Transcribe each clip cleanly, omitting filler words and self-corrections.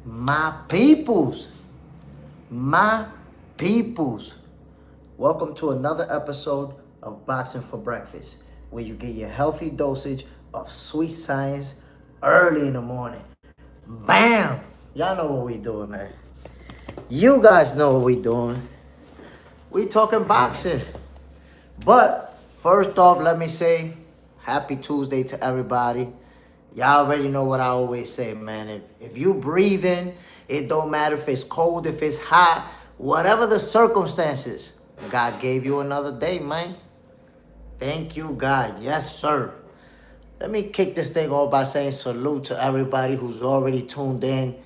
My peoples, my peoples. Welcome to another episode of Boxing for Breakfast, where you get your healthy dosage of sweet science early in the morning. Bam! Y'all know what we doing, man. You guys know what we doing. We talking boxing. But first off, let me say happy Tuesday to everybody. Y'all already know what I always say, man. If you breathing, it don't matter if it's cold, if it's hot, whatever the circumstances, God gave you another day, man. Thank you, God. Yes, sir. Let me kick this thing off by saying salute to everybody who's already tuned in.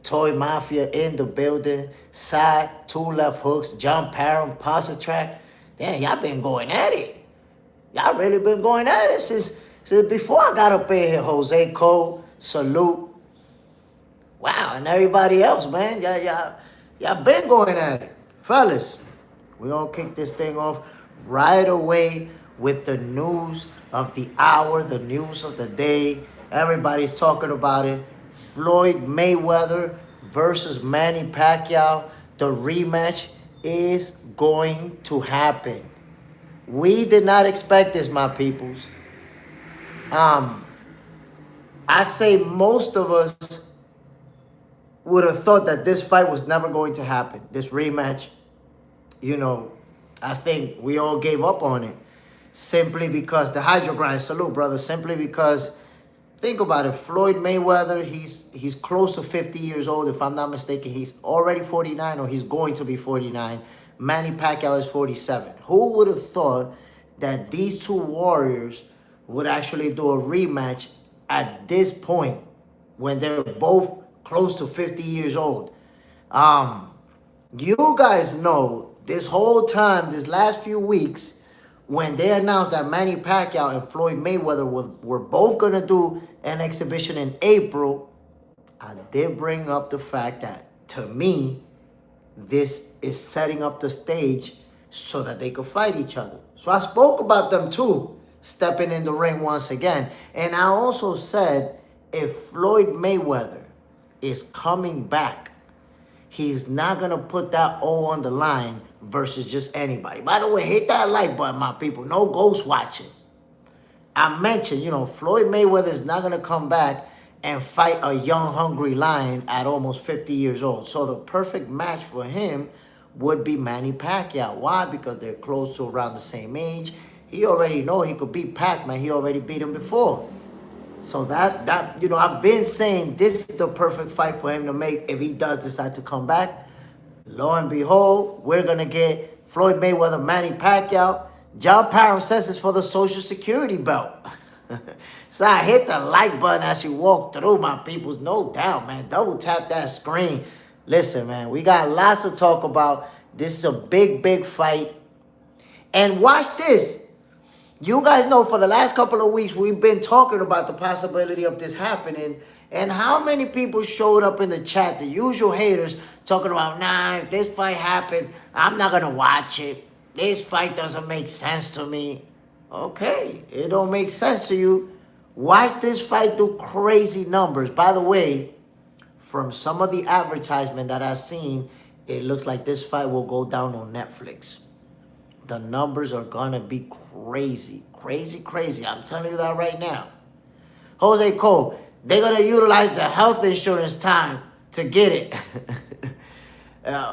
Toy Mafia in the building. Side, two left hooks, John Parham, Pasta Track. Damn, y'all been going at it. Y'all really been going at it since before I got up in here. Jose Cole, salute. Wow, and everybody else, man. Y'all been going at it. Fellas, we gonna kick this thing off right away with the news of the hour, the news of the day. Everybody's talking about it. Floyd Mayweather versus Manny Pacquiao. The rematch is going to happen. We did not expect this, my peoples. I say most of us would have thought that this fight was never going to happen. This rematch, I think we all gave up on it. Simply because the hydro grind, salute, brother. Simply because, think about it. Floyd Mayweather, he's close to 50 years old. If I'm not mistaken, he's already 49 or he's going to be 49. Manny Pacquiao is 47. Who would have thought that these two warriors would actually do a rematch at this point when they're both close to 50 years old? You guys know this whole time, this last few weeks, when they announced that Manny Pacquiao and Floyd Mayweather were both going to do an exhibition in April, I did bring up the fact that, to me, this is setting up the stage so that they could fight each other. So I spoke about them too, stepping in the ring once again. And I also said, if Floyd Mayweather is coming back, he's not going to put that O on the line versus just anybody. By the way, hit that like button, my people. No ghost watching. I mentioned, Floyd Mayweather is not going to come back and fight a young, hungry lion at almost 50 years old. So the perfect match for him would be Manny Pacquiao. Why? Because they're close to around the same age. He already know he could beat Pac-Man. He already beat him before. So that I've been saying this is the perfect fight for him to make if he does decide to come back. Lo and behold, we're going to get Floyd Mayweather, Manny Pacquiao. John Parham says it's for the Social Security belt. So I hit the like button as you walk through, my peoples. No doubt, man. Double tap that screen. Listen, man, we got lots to talk about. This is a big, big fight. And watch this. You guys know for the last couple of weeks, we've been talking about the possibility of this happening. And how many people showed up in the chat, the usual haters, talking about, nah, if this fight happened, I'm not going to watch it. This fight doesn't make sense to me. Okay, it don't make sense to you. Watch this fight do crazy numbers. By the way, from some of the advertisement that I've seen, it looks like this fight will go down on Netflix. The numbers are going to be crazy. Crazy, crazy. I'm telling you that right now. Jose Cole, they're going to utilize the health insurance time to get it.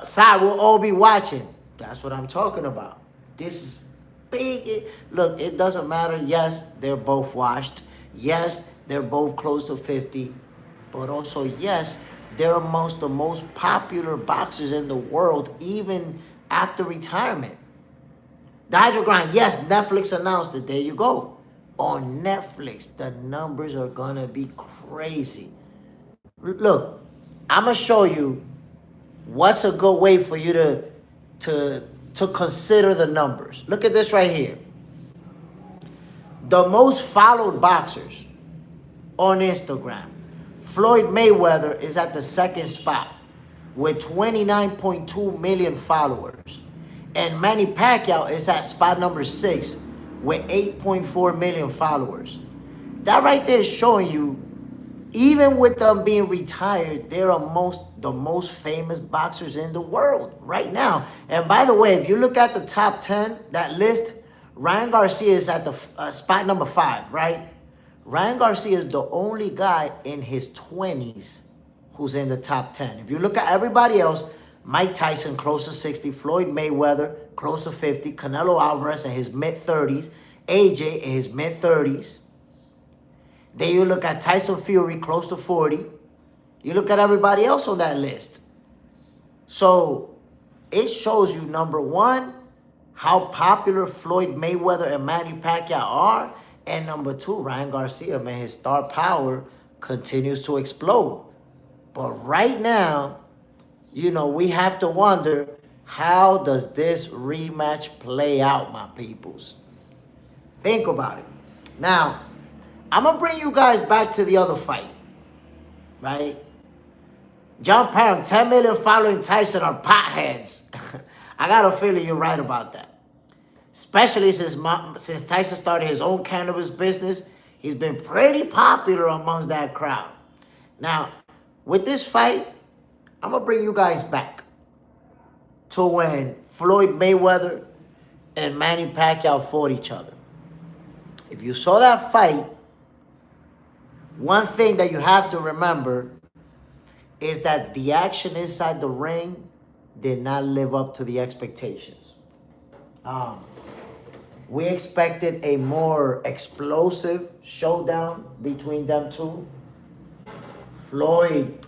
Side, we'll all be watching. That's what I'm talking about. This is big. Look, it doesn't matter. Yes, they're both washed. Yes, they're both close to 50. But also, yes, they're amongst the most popular boxers in the world, even after retirement. The Hydro Grind, yes, Netflix announced it. There you go. On Netflix, the numbers are going to be crazy. Look, I'm going to show you what's a good way for you to consider the numbers. Look at this right here. The most followed boxers on Instagram. Floyd Mayweather is at the second spot with 29.2 million followers. And Manny Pacquiao is at spot number 6 with 8.4 million followers. That right there is showing you Even with them being retired, they're the most famous boxers in the world right now. And by the way, if you look at the top 10, that list, Ryan Garcia is at the spot number 5, right? Ryan Garcia is the only guy in his 20s who's in the top 10. If you look at everybody else, Mike Tyson close to 60, Floyd Mayweather close to 50, Canelo Alvarez in his mid-30s, AJ in his mid-30s. Then you look at Tyson Fury close to 40. You look at everybody else on that list. So it shows you, number one, how popular Floyd Mayweather and Manny Pacquiao are. And number two, Ryan Garcia, man, his star power continues to explode. But right now, you know, we have to wonder, how does this rematch play out, my peoples? Think about it. Now, I'm going to bring you guys back to the other fight, right? John Parham, 10 million following Tyson are potheads. I got a feeling you're right about that. Especially since Tyson started his own cannabis business, he's been pretty popular amongst that crowd. Now, with this fight, I'm going to bring you guys back to when Floyd Mayweather and Manny Pacquiao fought each other. If you saw that fight, one thing that you have to remember is that the action inside the ring did not live up to the expectations. We expected a more explosive showdown between them two. Floyd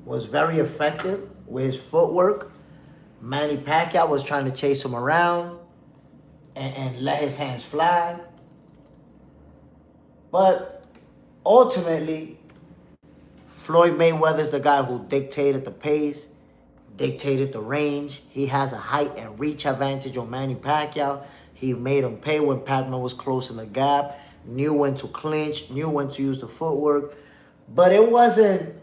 was very effective with his footwork. Manny Pacquiao was trying to chase him around and let his hands fly. But ultimately, Floyd Mayweather is the guy who dictated the pace, dictated the range. He has a height and reach advantage on Manny Pacquiao. He made him pay when Pacquiao was closing the gap, knew when to clinch, knew when to use the footwork. But it wasn't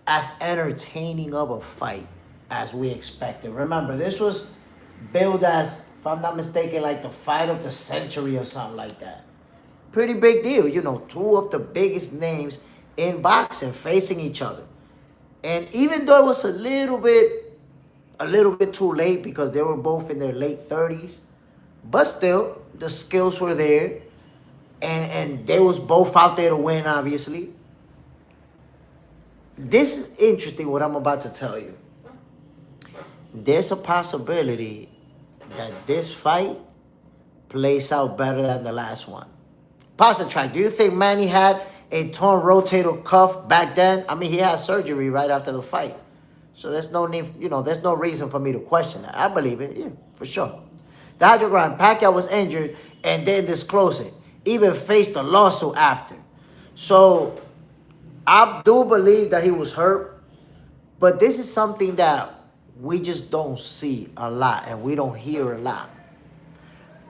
as entertaining of a fight as we expected. Remember, this was billed as, if I'm not mistaken, like the fight of the century or something like that. Pretty big deal. You know, two of the biggest names in boxing facing each other. And even though it was a little bit too late because they were both in their late 30s, but still, the skills were there. And they was both out there to win, obviously. This is interesting, what I'm about to tell you. There's a possibility that this fight plays out better than the last one. Pause the track. Do you think Manny had a torn rotator cuff back then? I mean, he had surgery right after the fight. So there's no need, you know, there's no reason for me to question that. I believe it, yeah, for sure. The hydrogram, Pacquiao was injured and didn't disclose it. Even faced a lawsuit after. So I do believe that he was hurt. But this is something that we just don't see a lot and we don't hear a lot.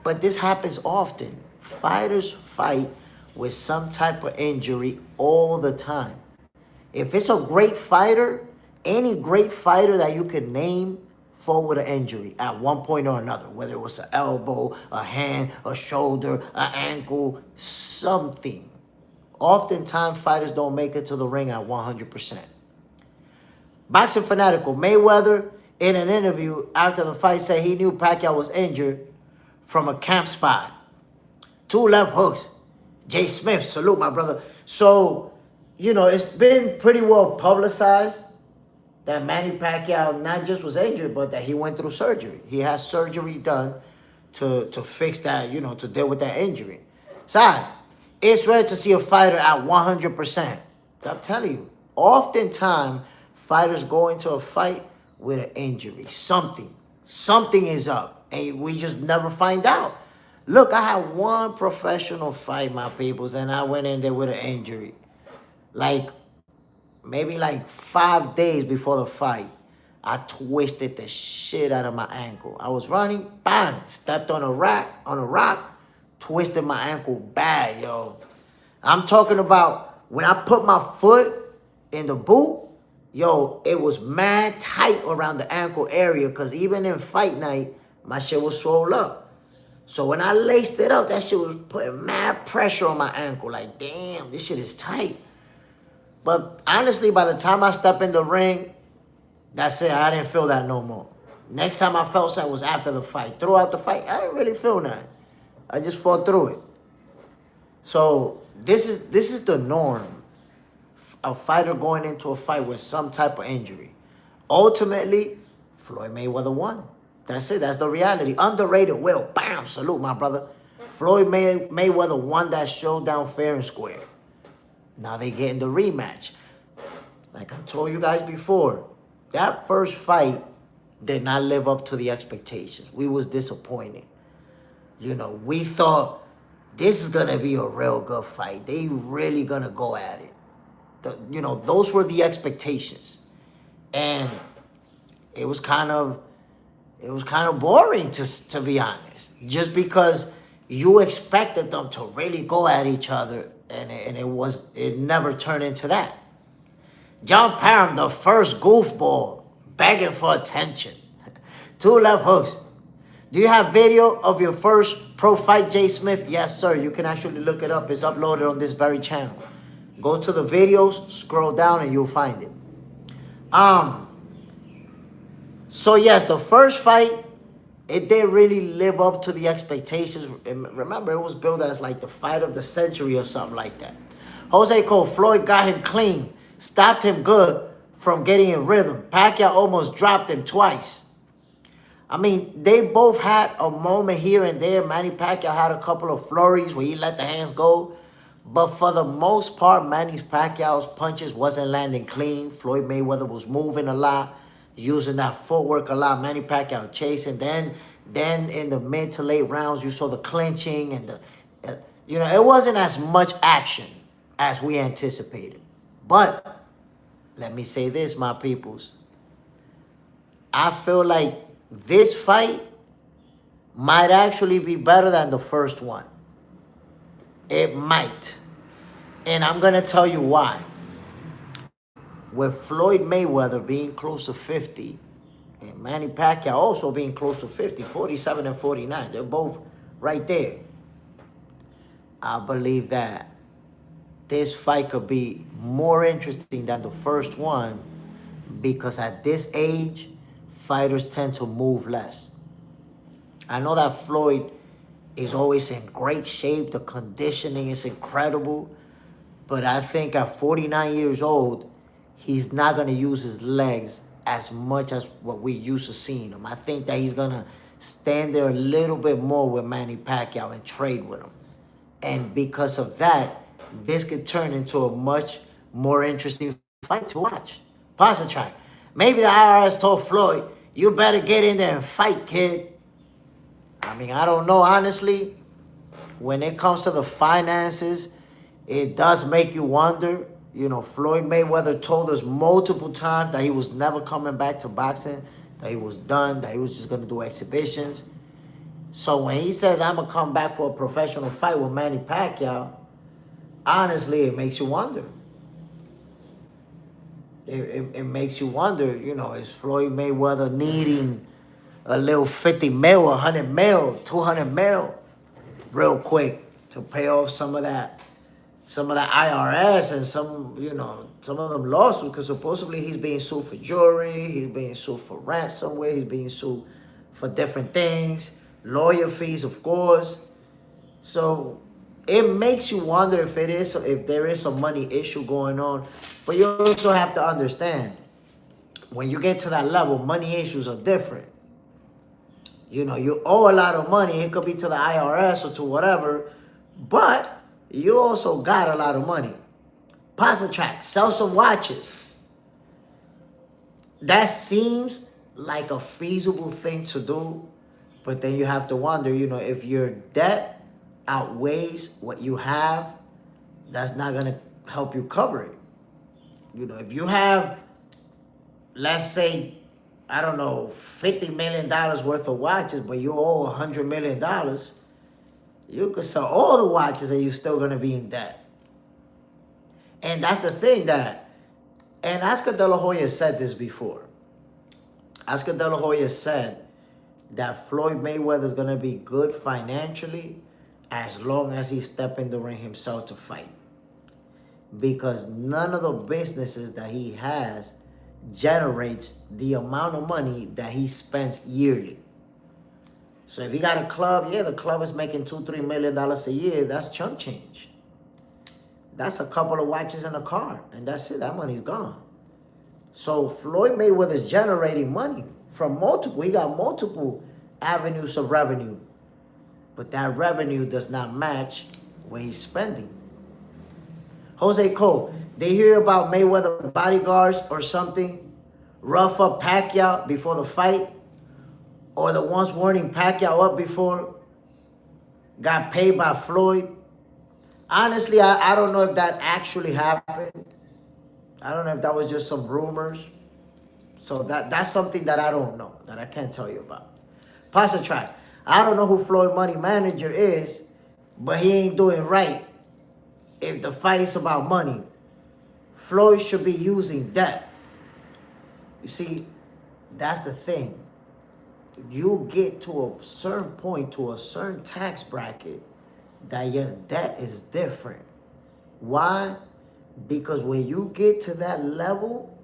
But this happens often. Fighters fight with some type of injury all the time. If it's a great fighter, any great fighter that you can name fought with an injury at one point or another, whether it was an elbow, a hand, a shoulder, an ankle, something. Oftentimes, fighters don't make it to the ring at 100%. Boxing fanatical Mayweather, in an interview after the fight, said he knew Pacquiao was injured from a camp spot. 2 left hooks. Jay Smith, salute my brother. So, you know, it's been pretty well publicized that Manny Pacquiao not just was injured, but that he went through surgery. He has surgery done to fix that, you know, to deal with that injury. So, it's rare to see a fighter at 100%. I'm telling you, oftentimes, fighters go into a fight with an injury. Something is up, and we just never find out. Look, I had one professional fight, my peoples, and I went in there with an injury. Maybe 5 days before the fight, I twisted the shit out of my ankle. I was running, bang, stepped on a rock, twisted my ankle bad, yo. I'm talking about when I put my foot in the boot, yo, it was mad tight around the ankle area because even in fight night, my shit was swole up. So when I laced it up, that shit was putting mad pressure on my ankle. Like, damn, this shit is tight. But honestly, by the time I stepped in the ring, that's it. I didn't feel that no more. Next time I felt something was after the fight. Throughout the fight, I didn't really feel nothing. I just fought through it. So this is the norm. A fighter going into a fight with some type of injury. Ultimately, Floyd Mayweather won. That's it. That's the reality. Underrated Will. Bam. Salute, my brother. Floyd Mayweather won that showdown fair and square. Now they getting the rematch. Like I told you guys before, that first fight did not live up to the expectations. We was disappointed. You know, we thought this is going to be a real good fight. They really going to go at it. You know, those were the expectations. And it was kind of boring to be honest. Just because you expected them to really go at each other, and it never turned into that. John Parham, the first goofball, begging for attention. 2 left hooks. Do you have video of your first pro fight, Jay Smith? Yes, sir. You can actually look it up. It's uploaded on this very channel. Go to the videos, scroll down, and you'll find it. So yes, the first fight, it didn't really live up to the expectations. Remember, it was billed as like the fight of the century or something like that. Jose Cole, Floyd got him clean, stopped him good from getting in rhythm. Pacquiao almost dropped him twice. I mean, they both had a moment here and there. Manny Pacquiao had a couple of flurries where he let the hands go. But for the most part, Manny Pacquiao's punches wasn't landing clean. Floyd Mayweather was moving a lot, using that footwork a lot. Manny Pacquiao chasing. Then in the mid to late rounds, you saw the clinching and you know, it wasn't as much action as we anticipated. But let me say this, my peoples. I feel like this fight might actually be better than the first one. It might. And I'm going to tell you why. With Floyd Mayweather being close to 50 and Manny Pacquiao also being close to 50, 47 and 49, they're both right there. I believe that this fight could be more interesting than the first one because at this age, fighters tend to move less. I know that Floyd is always in great shape. The conditioning is incredible. But I think at 49 years old, he's not going to use his legs as much as what we used to seeing him. I think that he's going to stand there a little bit more with Manny Pacquiao and trade with him. And because of that, this could turn into a much more interesting fight to watch. Pause the track. Maybe the IRS told Floyd, you better get in there and fight, kid. I mean, I don't know, honestly. When it comes to the finances, it does make you wonder. You know, Floyd Mayweather told us multiple times that he was never coming back to boxing, that he was done, that he was just going to do exhibitions. So when he says, I'm going to come back for a professional fight with Manny Pacquiao, honestly, it makes you wonder. It makes you wonder, you know, is Floyd Mayweather needing a little 50 mil, 100 mil, 200 mil real quick to pay off some of that IRS and some of them lawsuits, because supposedly he's being sued for jewelry, he's being sued for ransomware, he's being sued for different things, lawyer fees, of course. So it makes you wonder if there is a money issue going on. But you also have to understand, when you get to that level, money issues are different. You know, you owe a lot of money. It could be to the IRS or to whatever, but you also got a lot of money. Pause the track. Sell some watches. That seems like a feasible thing to do, but then you have to wonder, you know, if your debt outweighs what you have, that's not going to help you cover it. You know, if you have, let's say, I don't know, $50 million worth of watches, but you owe $100 million, you could sell all the watches and you're still going to be in debt. And that's the thing and Oscar De La Hoya said this before. Oscar De La Hoya said that Floyd Mayweather is going to be good financially as long as he step in the ring himself to fight. Because none of the businesses that he has generates the amount of money that he spends yearly. So if he got a club, yeah, the club is making $2-3 million a year. That's chump change. That's a couple of watches in a car, and that's it. That money's gone. So Floyd Mayweather is generating money from multiple. He got multiple avenues of revenue, but that revenue does not match what he's spending. Jose Cole, they hear about Mayweather bodyguards or something, rough up Pacquiao before the fight, or the ones warning Pacquiao up before got paid by Floyd. Honestly, I don't know if that actually happened. I don't know if that was just some rumors. So that's something that I don't know, that I can't tell you about. Pasta track. I don't know who Floyd money manager is, but he ain't doing right if the fight is about money. Floyd should be using debt. You see, that's the thing. You get to a certain point, to a certain tax bracket, that your debt is different. Why? Because when you get to that level,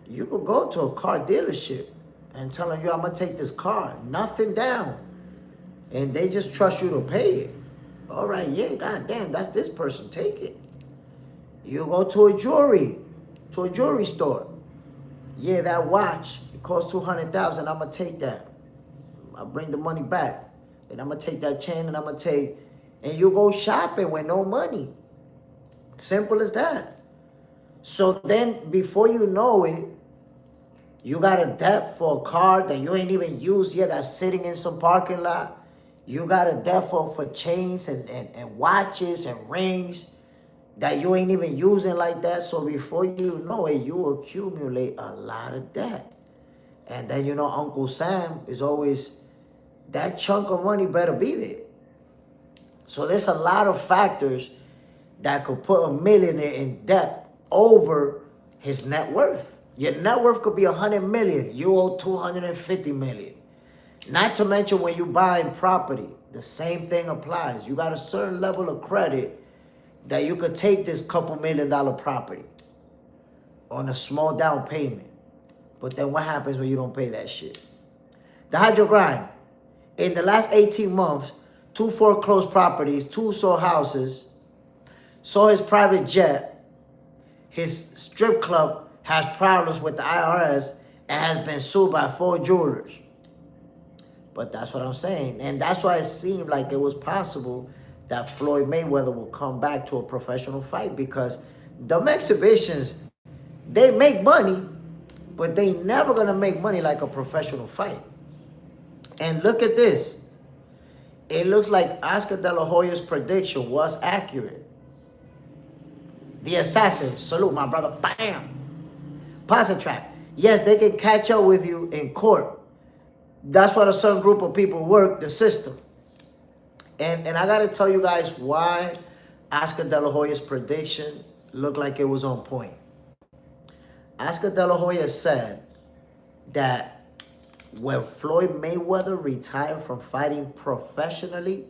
you could go to a car dealership and tell them, yo, I'm going to take this car, nothing down. And they just trust you to pay it. All right, yeah, goddamn, that's this person, take it. You go to a jewelry store. Yeah, that watch, it costs $200,000, I'm going to take that. I'll bring the money back. And I'm going to take that chain and I'm going to take, and you go shopping with no money. Simple as that. So then, before you know it, you got a debt for a car that you ain't even used yet, that's sitting in some parking lot. You got a debt for chains and watches and rings that you ain't even using like that. So before you know it, you accumulate a lot of debt. And then, you know, Uncle Sam is always, that chunk of money better be there. So there's a lot of factors that could put a millionaire in debt over his net worth. Your net worth could be 100 million. You owe 250 million. Not to mention when you buy property, the same thing applies. You got a certain level of credit that you could take this couple $1 million property on a small down payment. But then what happens when you don't pay that shit? The hydro grind. In the last 18 months, 2 foreclosed properties, 2 sold houses, sold his private jet, his strip club has problems with the IRS and has been sued by 4 jewelers. But that's what I'm saying. And that's why it seemed like it was possible that Floyd Mayweather will come back to a professional fight, because the exhibitions, they make money, but they never gonna make money like a professional fight. And look at this. It looks like Oscar De La Hoya's prediction was accurate. The assassin, salute my brother, bam. Pasta track. Yes, they can catch up with you in court. That's what a certain group of people work, the system. And I got to tell you guys why Oscar De La Hoya's prediction looked like it was on point. Oscar De La Hoya said that when Floyd Mayweather retired from fighting professionally,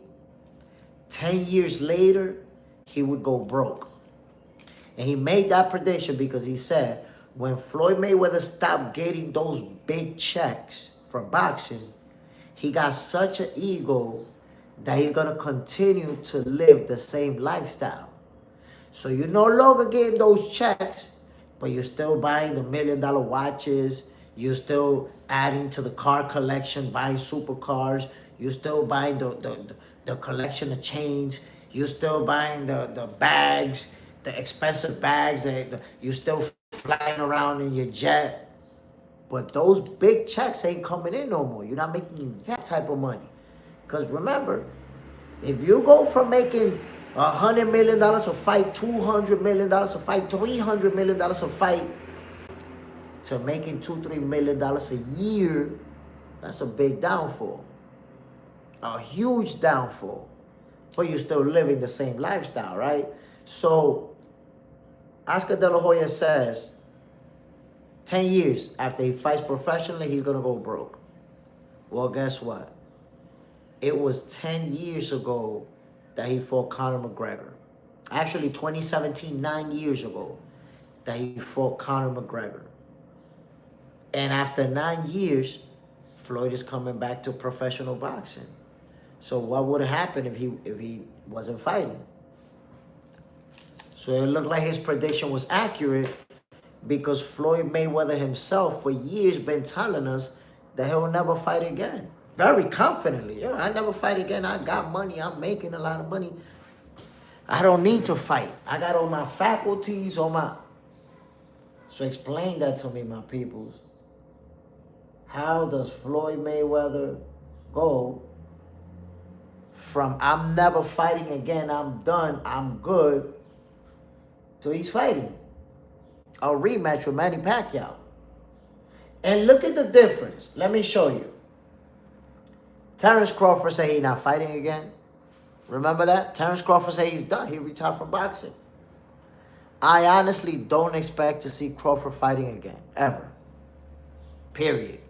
10 years later, he would go broke. And he made that prediction because he said when Floyd Mayweather stopped getting those big checks for boxing, he got such an ego that he's going to continue to live the same lifestyle. So you're no longer getting those checks, but you're still buying the $1 million watches. You're still adding to the car collection, buying supercars. You're still buying the collection of chains. You're still buying the bags, the expensive bags. You're still flying around in your jet. But those big checks ain't coming in no more. You're not making that type of money. Because remember, if you go from making $100 million a fight, $200 million a fight, $300 million a fight, to making $2-3 million a year, that's a big downfall. A huge downfall. But you're still living the same lifestyle, right? So, Oscar De La Hoya says 10 years after he fights professionally, he's going to go broke. Well, guess what? It was 10 years ago that he fought Conor McGregor. Actually, 2017, 9 years ago, that he fought Conor McGregor. And after 9 years, Floyd is coming back to professional boxing. So what would have happened if he wasn't fighting? So it looked like his prediction was accurate because Floyd Mayweather himself for years been telling us that he'll never fight again. Very confidently. Yo, I never fight again. I got money. I'm making a lot of money. I don't need to fight. I got all my faculties, all my... So explain that to me, my peoples. How does Floyd Mayweather go from I'm never fighting again, I'm done, I'm good, to he's fighting a rematch with Manny Pacquiao? And look at the difference. Let me show you. Terrence Crawford said he's not fighting again. Remember that? Terrence Crawford said he's done. He retired from boxing. I honestly don't expect to see Crawford fighting again, ever. Period.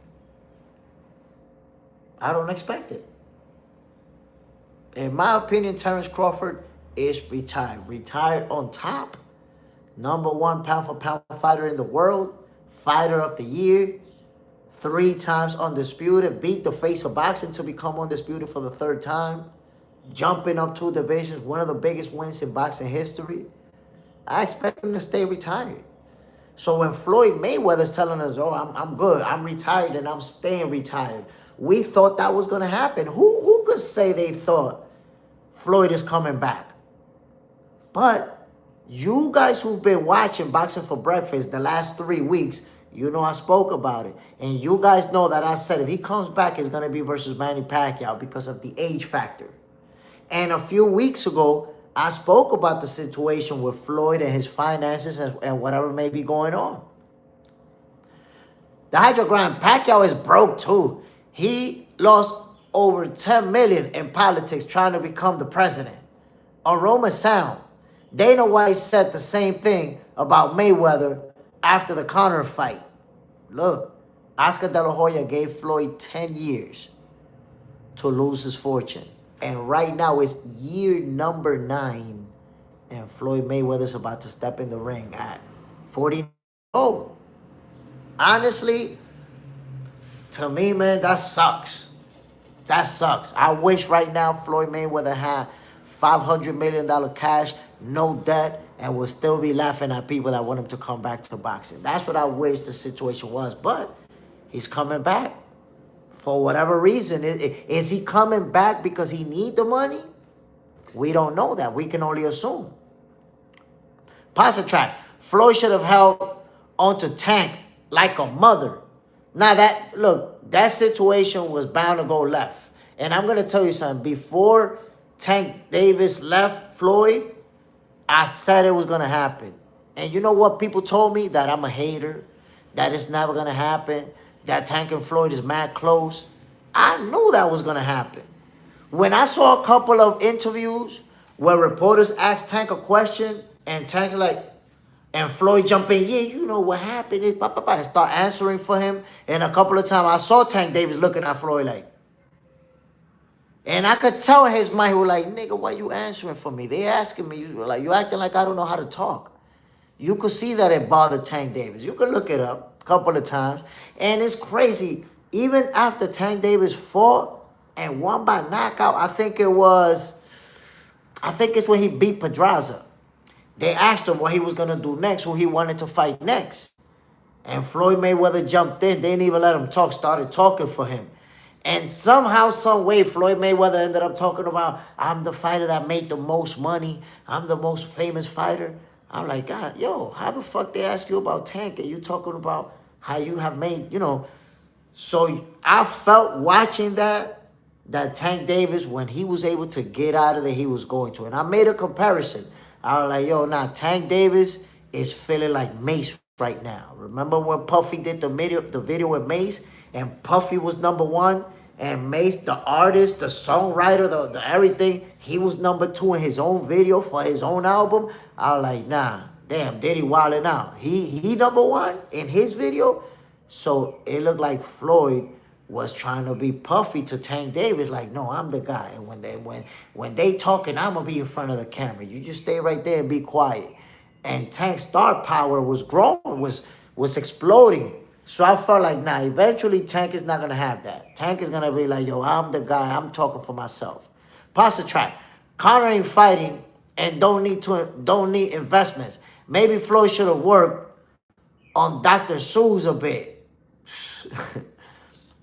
I don't expect it. In my opinion, Terrence Crawford is retired. Retired on top. #1 pound-for-pound fighter in the world. Fighter of the year. 3 times undisputed. Beat the face of boxing to become undisputed for the 3rd time. Jumping up 2 divisions. One of the biggest wins in boxing history. I expect him to stay retired. So when Floyd Mayweather's telling us, oh, I'm good, I'm retired and I'm staying retired, we thought that was going to happen. Who could say they thought Floyd is coming back? But you guys who've been watching Boxing for Breakfast the last 3 weeks, you know I spoke about it. And you guys know that I said if he comes back, it's going to be versus Manny Pacquiao because of the age factor. And a few weeks ago, I spoke about the situation with Floyd and his finances and whatever may be going on. The Hydrogram, Pacquiao is broke too. He lost over 10 million in politics trying to become the president. Aroma Sound. Dana White said the same thing about Mayweather after the Conor fight. Look, Oscar De La Hoya gave Floyd 10 years to lose his fortune. And right now it's year number 9. And Floyd Mayweather's about to step in the ring at 40. Oh, honestly, to me, man, that sucks. That sucks. I wish right now Floyd Mayweather had $500 million cash, no debt, and would still be laughing at people that want him to come back to boxing. That's what I wish the situation was. But he's coming back. For whatever reason. Is he coming back because he need the money? We don't know that. We can only assume. Pasta track. Floyd should have held onto Tank like a mother. Now that situation was bound to go left. And I'm going to tell you something. Before Tank Davis left Floyd, I said it was going to happen. And you know what people told me? That I'm a hater. That it's never going to happen. That Tank and Floyd is mad close. I knew that was going to happen. When I saw a couple of interviews where reporters asked Tank a question and Tank and Floyd jump in, yeah, you know what happened, and start answering for him. And a couple of times I saw Tank Davis looking at Floyd like, and I could tell in his mind, he was like, nigga, why you answering for me? They asking me, you acting like I don't know how to talk. You could see that it bothered Tank Davis. You could look it up a couple of times. And it's crazy. Even after Tank Davis fought and won by knockout, I think it's when he beat Pedraza. They asked him what he was going to do next, who he wanted to fight next. And Floyd Mayweather jumped in. They didn't even let him talk, started talking for him. And somehow, some way, Floyd Mayweather ended up talking about, I'm the fighter that made the most money. I'm the most famous fighter. I'm like, God, yo, how the fuck they ask you about Tank and you talking about how you have made, So I felt watching that Tank Davis, when he was able to get out of there, he was going to. And I made a comparison. I was like, yo, now Tank Davis is feeling like Mace right now. Remember when Puffy did the video with Mace and Puffy was #1 and Mace, the artist, the songwriter, the everything, he was #2 in his own video for his own album. I was like, nah, damn, Diddy wilding out. He #1 in his video. So it looked like Floyd was trying to be puffy to Tank Davis, like, no, I'm the guy. And when they talking, I'm gonna be in front of the camera. You just stay right there and be quiet. And Tank's star power was growing, was exploding. So I felt like, nah, eventually Tank is not gonna have that. Tank is gonna be like, yo, I'm the guy, I'm talking for myself. Pasta track. Conor ain't fighting and don't need investments. Maybe Floyd should have worked on Dr. Seuss a bit.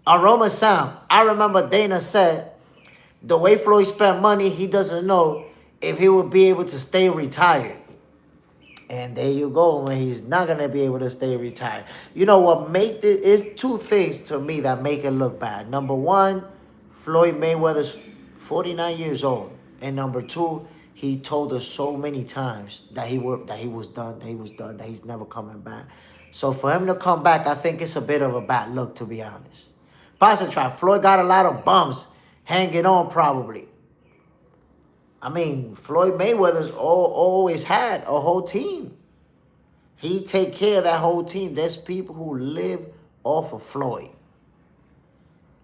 Aroma sound. I remember Dana said the way Floyd spent money, he doesn't know if he will be able to stay retired. And there you go, when he's not gonna be able to stay retired. You know what make this is two things to me that make it look bad. Number one, Floyd Mayweather's 49 years old. And number two, he told us so many times that he was done, that he's never coming back. So for him to come back, I think it's a bit of a bad look, to be honest. Pasta trap. Floyd got a lot of bumps hanging on, probably. I mean, Floyd Mayweather's always had a whole team. He take care of that whole team. There's people who live off of Floyd,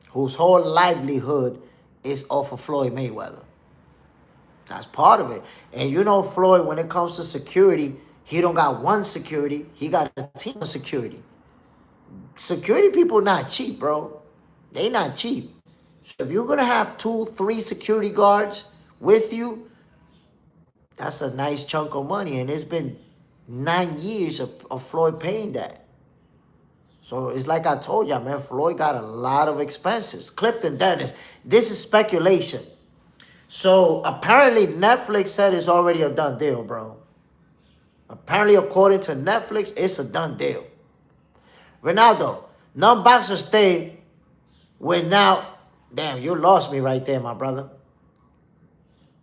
whose whole livelihood is off of Floyd Mayweather. That's part of it. And you know Floyd, when it comes to security, he don't got one security. He got a team of security. Security people not cheap, bro. They not cheap. So if you're going to have 2, 3 security guards with you, that's a nice chunk of money. And it's been 9 years of Floyd paying that. So it's like I told y'all, man, Floyd got a lot of expenses. Clifton Dennis, this is speculation. So apparently Netflix said it's already a done deal, bro. Apparently, according to Netflix, it's a done deal. Ronaldo, non-boxers stay with now. Damn, you lost me right there, my brother.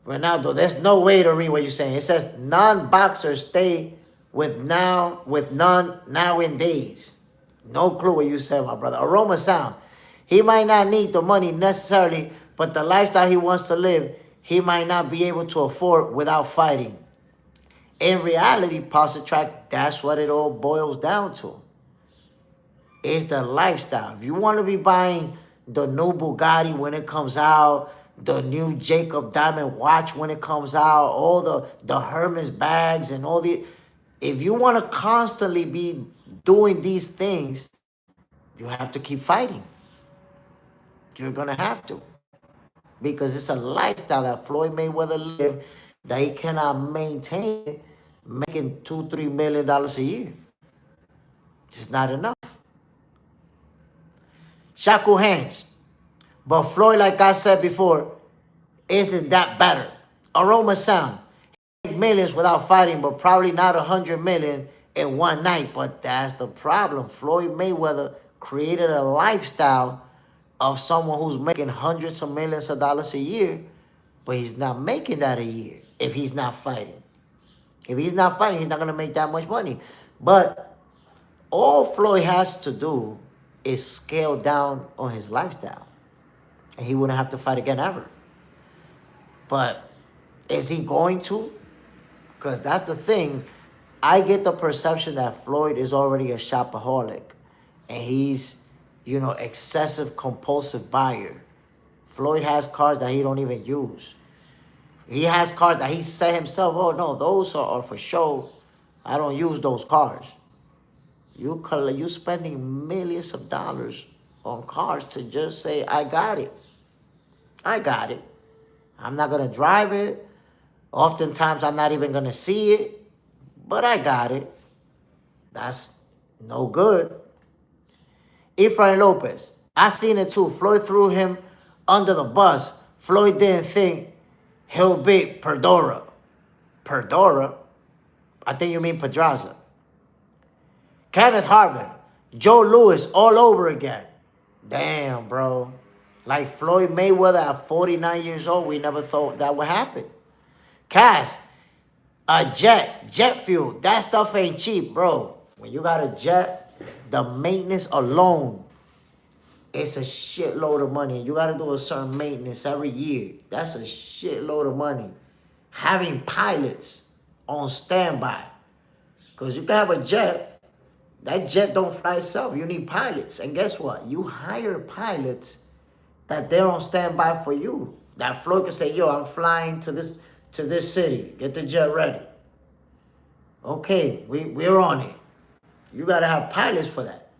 Ronaldo, there's no way to read what you're saying. It says non-boxers stay with none nowadays. No clue what you said, my brother. Aroma sound. He might not need the money necessarily, but the lifestyle he wants to live, he might not be able to afford without fighting. In reality, Pasta Track, that's what it all boils down to. It's the lifestyle. If you want to be buying the new Bugatti when it comes out, the new Jacob Diamond watch when it comes out, all the Hermes bags and all the... If you want to constantly be doing these things, you have to keep fighting. You're going to have to. Because it's a lifestyle that Floyd Mayweather lived that he cannot maintain making $2-3 million a year. It's not enough. Shaku hands. But Floyd, like I said before, isn't that better. Aroma sound. He make millions without fighting, but probably not 100 million in one night. But that's the problem. Floyd Mayweather created a lifestyle of someone who's making hundreds of millions of dollars a year, but he's not making that a year if he's not fighting. If he's not fighting, he's not going to make that much money. But all Floyd has to do is scale down on his lifestyle, and he wouldn't have to fight again ever. But is he going to? Because that's the thing. I get the perception that Floyd is already a shopaholic, and he's, you know, excessive compulsive buyer. Floyd has cars that he don't even use. He has cars that he said himself, oh, no, those are for show. I don't use those cars. You spending millions of dollars on cars to just say, I got it. I got it. I'm not going to drive it. Oftentimes, I'm not even going to see it. But I got it. That's no good. Efrain Lopez. I seen it too. Floyd threw him under the bus. Floyd didn't think he'll beat Pedora. Pedora? I think you mean Pedraza. Kenneth Hartman. Joe Louis all over again. Damn, bro. Like Floyd Mayweather at 49 years old, we never thought that would happen. Cass. A jet fuel. That stuff ain't cheap, bro. When you got a jet, the maintenance alone, it's a shitload of money. You got to do a certain maintenance every year. That's a shitload of money. Having pilots on standby. Because you can have a jet, That jet don't fly itself. You need pilots. And guess what? You hire pilots that they're on standby for you. That Floyd can say, yo, I'm flying to this city. Get the jet ready. Okay, we're on it. You got to have pilots for that.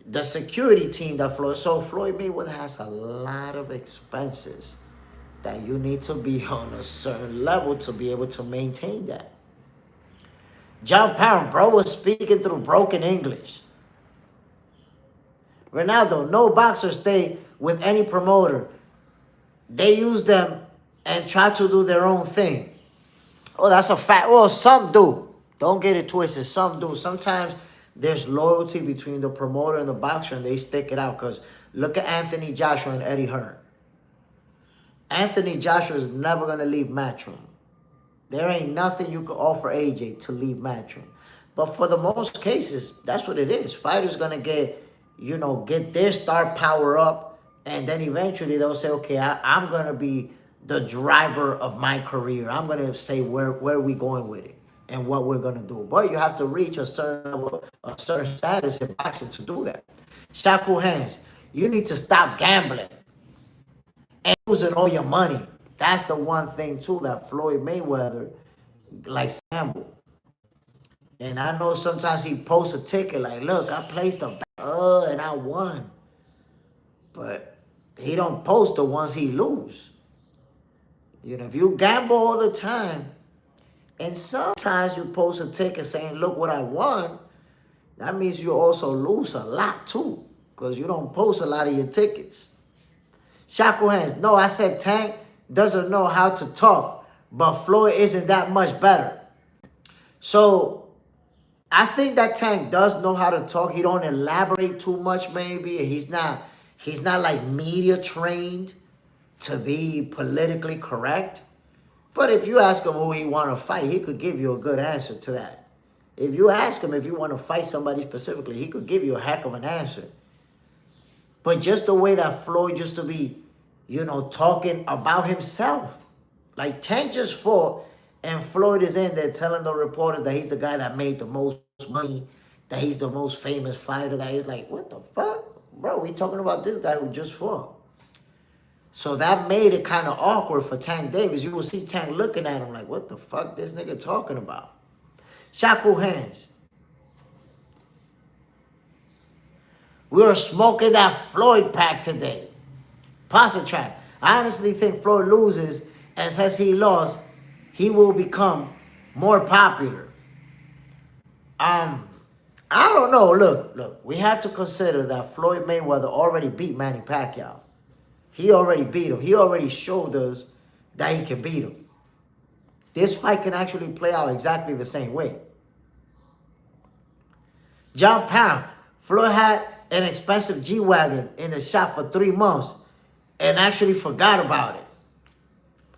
The security team that Floyd Mayweather has a lot of expenses that you need to be on a certain level to be able to maintain that. John Pound, bro, was speaking through broken English. Ronaldo, no boxer stay with any promoter. They use them and try to do their own thing. Oh, that's a fact. Well, some do. Don't get it twisted. Some do. Sometimes there's loyalty between the promoter and the boxer, and they stick it out. Because look at Anthony Joshua and Eddie Hearn. Anthony Joshua is never going to leave Matchroom. There ain't nothing you can offer AJ to leave Matchroom. But for the most cases, that's what it is. Fighters going to get their star power up, and then eventually they'll say, okay, I'm going to be the driver of my career. I'm going to say where we going with it and what we're going to do. But you have to reach a certain status in boxing to do that. Shackle hands. You need to stop gambling and losing all your money. That's the one thing, too, that Floyd Mayweather likes to gamble. And I know sometimes he posts a ticket like, look, I placed a bet, and I won. But he don't post the ones he lose. If you gamble all the time, and sometimes you post a ticket saying, look what I won, that means you also lose a lot, too, because you don't post a lot of your tickets. Shackle hands. No, I said Tank doesn't know how to talk, but Floyd isn't that much better. So I think that Tank does know how to talk. He don't elaborate too much, maybe. He's not like media trained to be politically correct. But if you ask him who he want to fight, he could give you a good answer to that. If you ask him if you want to fight somebody specifically, he could give you a heck of an answer. But just the way that Floyd used to be, talking about himself. Like Tank just fought, and Floyd is in there telling the reporter that he's the guy that made the most money, that he's the most famous fighter, that he's like, what the fuck? Bro, we talking about this guy who just fought. So that made it kind of awkward for Tank Davis. You will see Tank looking at him like, what the fuck this nigga talking about? Shackle hands. We were smoking that Floyd pack today. Pasta track. I honestly think Floyd loses, and since he lost, he will become more popular. I don't know. Look. We have to consider that Floyd Mayweather already beat Manny Pacquiao. He already beat him. He already showed us that he can beat him. This fight can actually play out exactly the same way. John Pound. Floyd had an expensive G-Wagon in the shop for 3 months and actually forgot about it.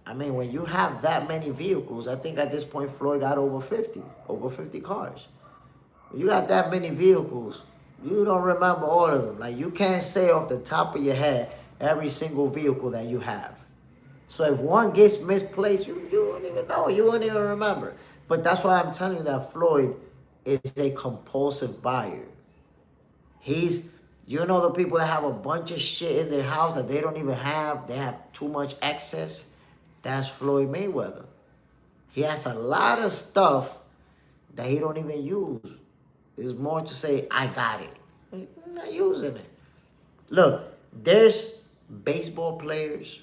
I mean, when you have that many vehicles, I think at this point Floyd got over 50 cars. When you got that many vehicles, you don't remember all of them. Like, you can't say off the top of your head every single vehicle that you have. So if one gets misplaced, you don't even know. You won't even remember. But that's why I'm telling you that Floyd is a compulsive buyer. He's, the people that have a bunch of shit in their house that they don't even have, they have too much excess. That's Floyd Mayweather. He has a lot of stuff that he don't even use. It's more to say, I got it. I'm not using it. Look, there's baseball players,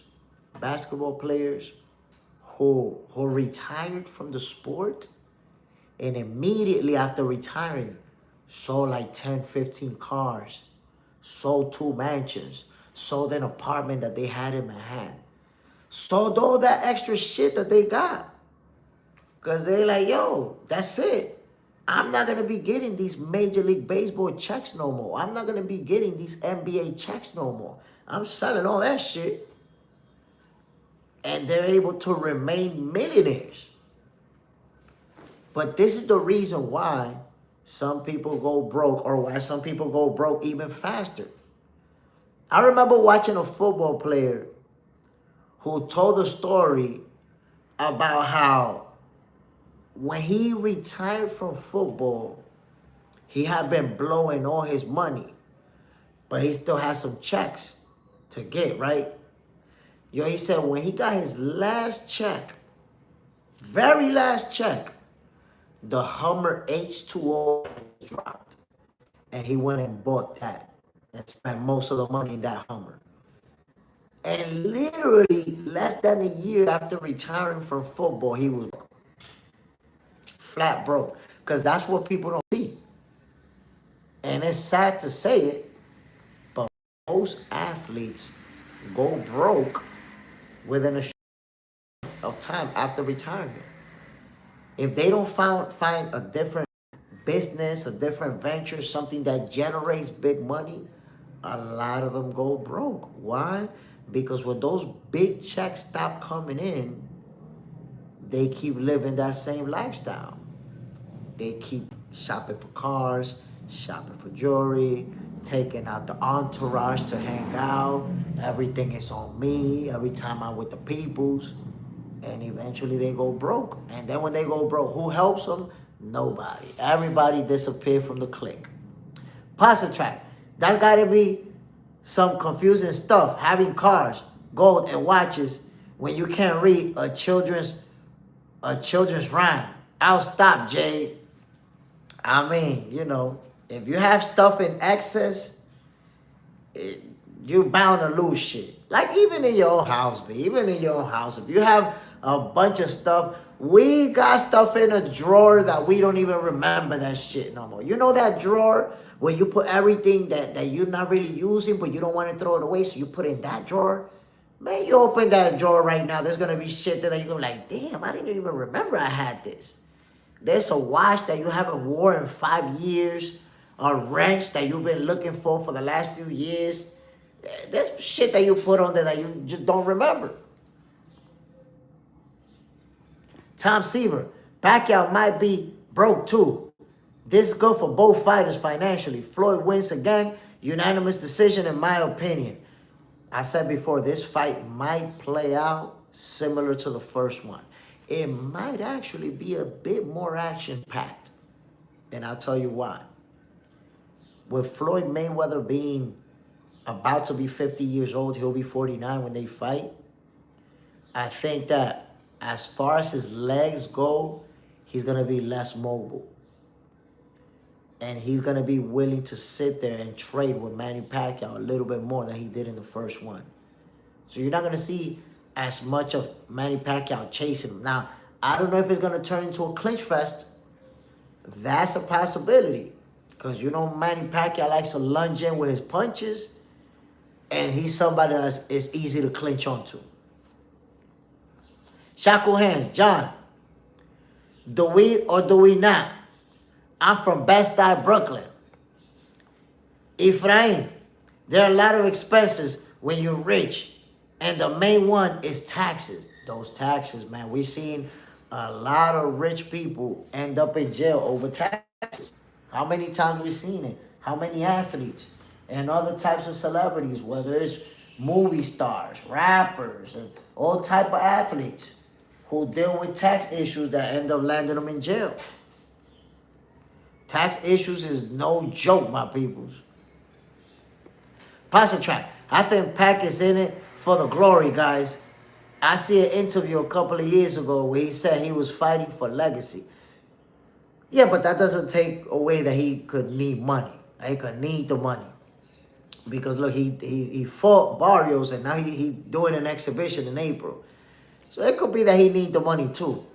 basketball players who retired from the sport, and immediately after retiring, sold like 10, 15 cars, sold 2 mansions, sold an apartment that they had in Manhattan, sold all that extra shit that they got. Because they like, yo, that's it. I'm not going to be getting these Major League Baseball checks no more. I'm not going to be getting these NBA checks no more. I'm selling all that shit. And they're able to remain millionaires. But this is the reason why some people go broke, or why some people go broke even faster. I remember watching a football player who told a story about how when he retired from football, He had been blowing all his money, but he still has some checks to get, right? Yo, he said when he got his last check, very last check, the Hummer H2O dropped. And he went and bought that and spent most of the money in that Hummer. And literally less than a year after retiring from football, he was flat broke. Because that's what people don't see. And it's sad to say it, but most athletes go broke within a short of time after retirement. If they don't find a different business, a different venture, something that generates big money, a lot of them go broke. Why? Because when those big checks stop coming in, they keep living that same lifestyle. They keep shopping for cars, shopping for jewelry, taking out the entourage to hang out. Everything is on me. Every time I'm with the peoples. And eventually they go broke. And then when they go broke, who helps them? Nobody. Everybody disappeared from the clique. Pasta track. That's got to be some confusing stuff. Having cars, gold, and watches when you can't read a children's rhyme. I'll stop, Jay. I mean, you know, if you have stuff in excess, you're bound to lose shit. Like even in your own house, if you have a bunch of stuff, we got stuff in a drawer that we don't even remember that shit no more. You know that drawer where you put everything that you're not really using, but you don't want to throw it away, so you put it in that drawer? Man, you open that drawer right now, there's going to be shit that you're going to be like, damn, I didn't even remember I had this. There's a watch that you haven't worn in 5 years, a wrench that you've been looking for the last few years. There's shit that you put on there that you just don't remember. Tom Seaver, Pacquiao might be broke too. This is good for both fighters financially. Floyd wins again, unanimous decision in my opinion. I said before, this fight might play out similar to the first one. It might actually be a bit more action-packed. And I'll tell you why. With Floyd Mayweather being about to be 50 years old, he'll be 49 when they fight. I think that as far as his legs go, he's going to be less mobile. And he's going to be willing to sit there and trade with Manny Pacquiao a little bit more than he did in the first one. So you're not going to see as much of Manny Pacquiao chasing him. Now, I don't know if it's going to turn into a clinch fest. That's a possibility. Because you know Manny Pacquiao likes to lunge in with his punches. And he's somebody that is easy to clinch onto. Shackle hands. John, do we or do we not? I'm from Bed-Stuy, Brooklyn. Ephraim, there are a lot of expenses when you're rich. And the main one is taxes. Those taxes, man. We've seen a lot of rich people end up in jail over taxes. How many times we've seen it? How many athletes and other types of celebrities, whether it's movie stars, rappers, and all type of athletes who deal with tax issues that end up landing them in jail. Tax issues is no joke, my peoples. Pasta track. I think Pac is in it for the glory, guys. I see an interview a couple of years ago where he said he was fighting for legacy. Yeah, but that doesn't take away that he could need money. He could need the money. Because look, he fought Barrios and now he doing an exhibition in April. So it could be that he need the money too.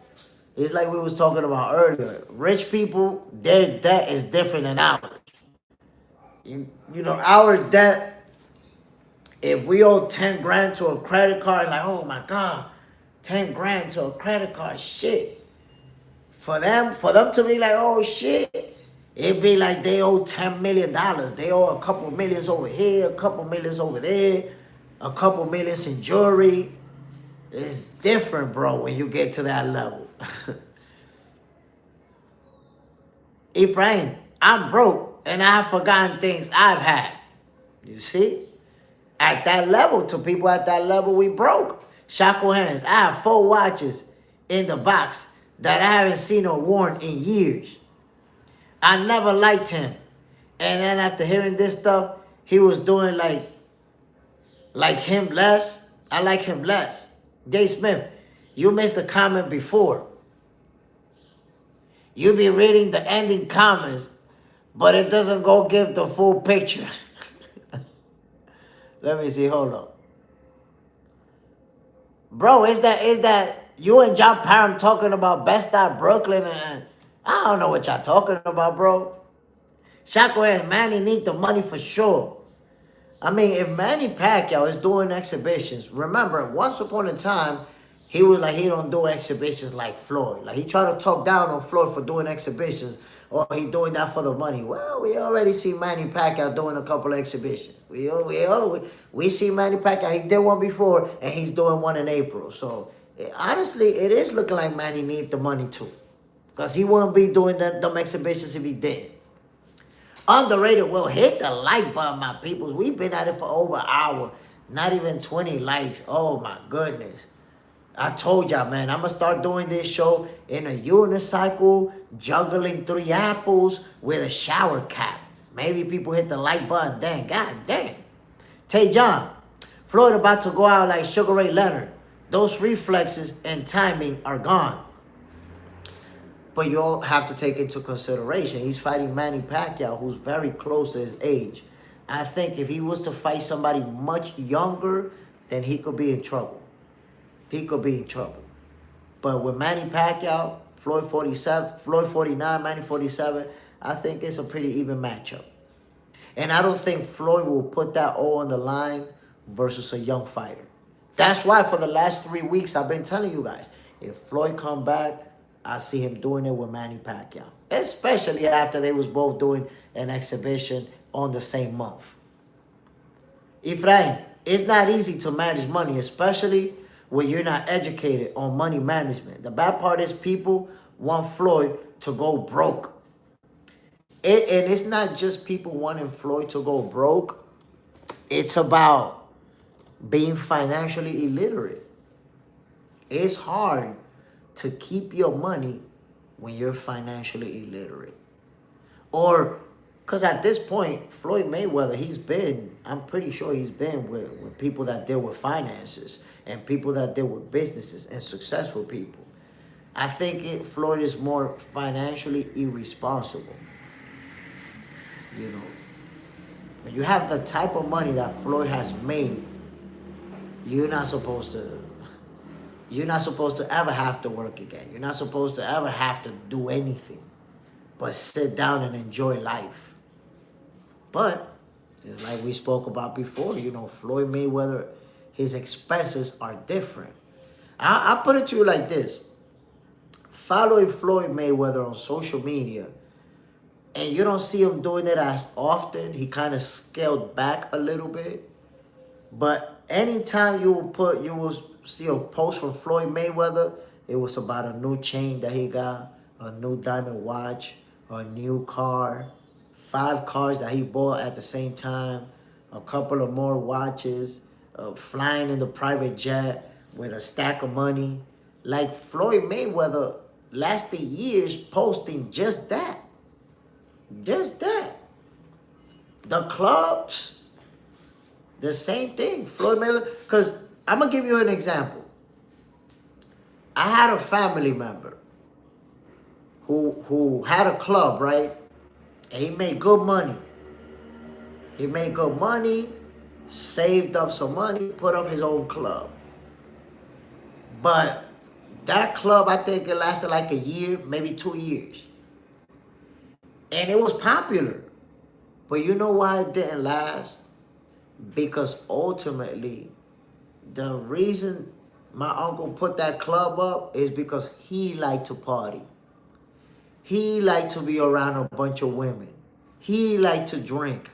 It's like we was talking about earlier. Rich people, their debt is different than ours. You know, our debt, if we owe 10 grand to a credit card, like, oh my God, 10 grand to a credit card, shit. For them to be like, oh shit, it'd be like they owe $10 million. They owe a couple millions over here, a couple millions over there, a couple millions in jewelry. It's different, bro, when you get to that level. Ephraim, I'm broke and I've forgotten things I've had. You see? At that level, to people at that level, we broke. Shackle hands. I have 4 watches in the box that I haven't seen or worn in years. I never liked him. And then after hearing this stuff, he was doing like him less. I like him less. Jay Smith, you missed the comment before. You be reading the ending comments, but it doesn't go give the full picture. Let me see, hold up. Bro, is that you and John Parham talking about Best Style Brooklyn? And I don't know what y'all talking about, bro. Shako and Manny need the money for sure. I mean, if Manny Pacquiao is doing exhibitions, remember, once upon a time, he was like, he don't do exhibitions like Floyd. Like, he tried to talk down on Floyd for doing exhibitions, or he doing that for the money. Well, we already see Manny Pacquiao doing a couple of exhibitions. We see Manny Pacquiao. He did one before, and he's doing one in April. So, honestly, it is looking like Manny needs the money too. Because he wouldn't be doing them exhibitions if he did. Underrated, well, hit the like button, my peoples. We've been at it for over an hour. Not even 20 likes. Oh, my goodness. I told y'all, man, I'm going to start doing this show in a unicycle, juggling 3 apples with a shower cap. Maybe people hit the like button. Dang, god dang. Tay John, Floyd about to go out like Sugar Ray Leonard. Those reflexes and timing are gone. But you all have to take into consideration, he's fighting Manny Pacquiao, who's very close to his age. I think if he was to fight somebody much younger, then he could be in trouble. He could be in trouble. But with Manny Pacquiao, Floyd 47, Floyd 49, Manny 47, I think it's a pretty even matchup. And I don't think Floyd will put that all on the line versus a young fighter. That's why for the last 3 weeks, I've been telling you guys, if Floyd come back, I see him doing it with Manny Pacquiao. Especially after they was both doing an exhibition on the same month. Efrain, it's not easy to manage money, especially when you're not educated on money management. The bad part is people want Floyd to go broke. And it's not just people wanting Floyd to go broke. It's about being financially illiterate. It's hard to keep your money when you're financially illiterate. Or, because at this point, Floyd Mayweather, I'm pretty sure he's been with people that deal with finances and people that deal with businesses and successful people. I think Floyd is more financially irresponsible. You know, when you have the type of money that Floyd has made, you're not supposed to ever have to work again. You're not supposed to ever have to do anything but sit down and enjoy life. But, just like we spoke about before, you know, Floyd Mayweather, his expenses are different. I'll put it to you like this. Following Floyd Mayweather on social media, and you don't see him doing it as often, he kind of scaled back a little bit. But anytime you will see a post from Floyd Mayweather, it was about a new chain that he got, a new diamond watch, a new car, 5 cars that he bought at the same time, a couple of more watches, flying in the private jet with a stack of money. Like Floyd Mayweather lasted years posting just that. Just that. The clubs, the same thing. Floyd Mayweather, because I'm going to give you an example. I had a family member who had a club, right? And he made good money. He made good money, saved up some money, put up his own club. But that club, I think it lasted like a year, maybe 2 years. And it was popular. But you know why it didn't last? Because ultimately, the reason my uncle put that club up is because he liked to party. He liked to be around a bunch of women. He liked to drink.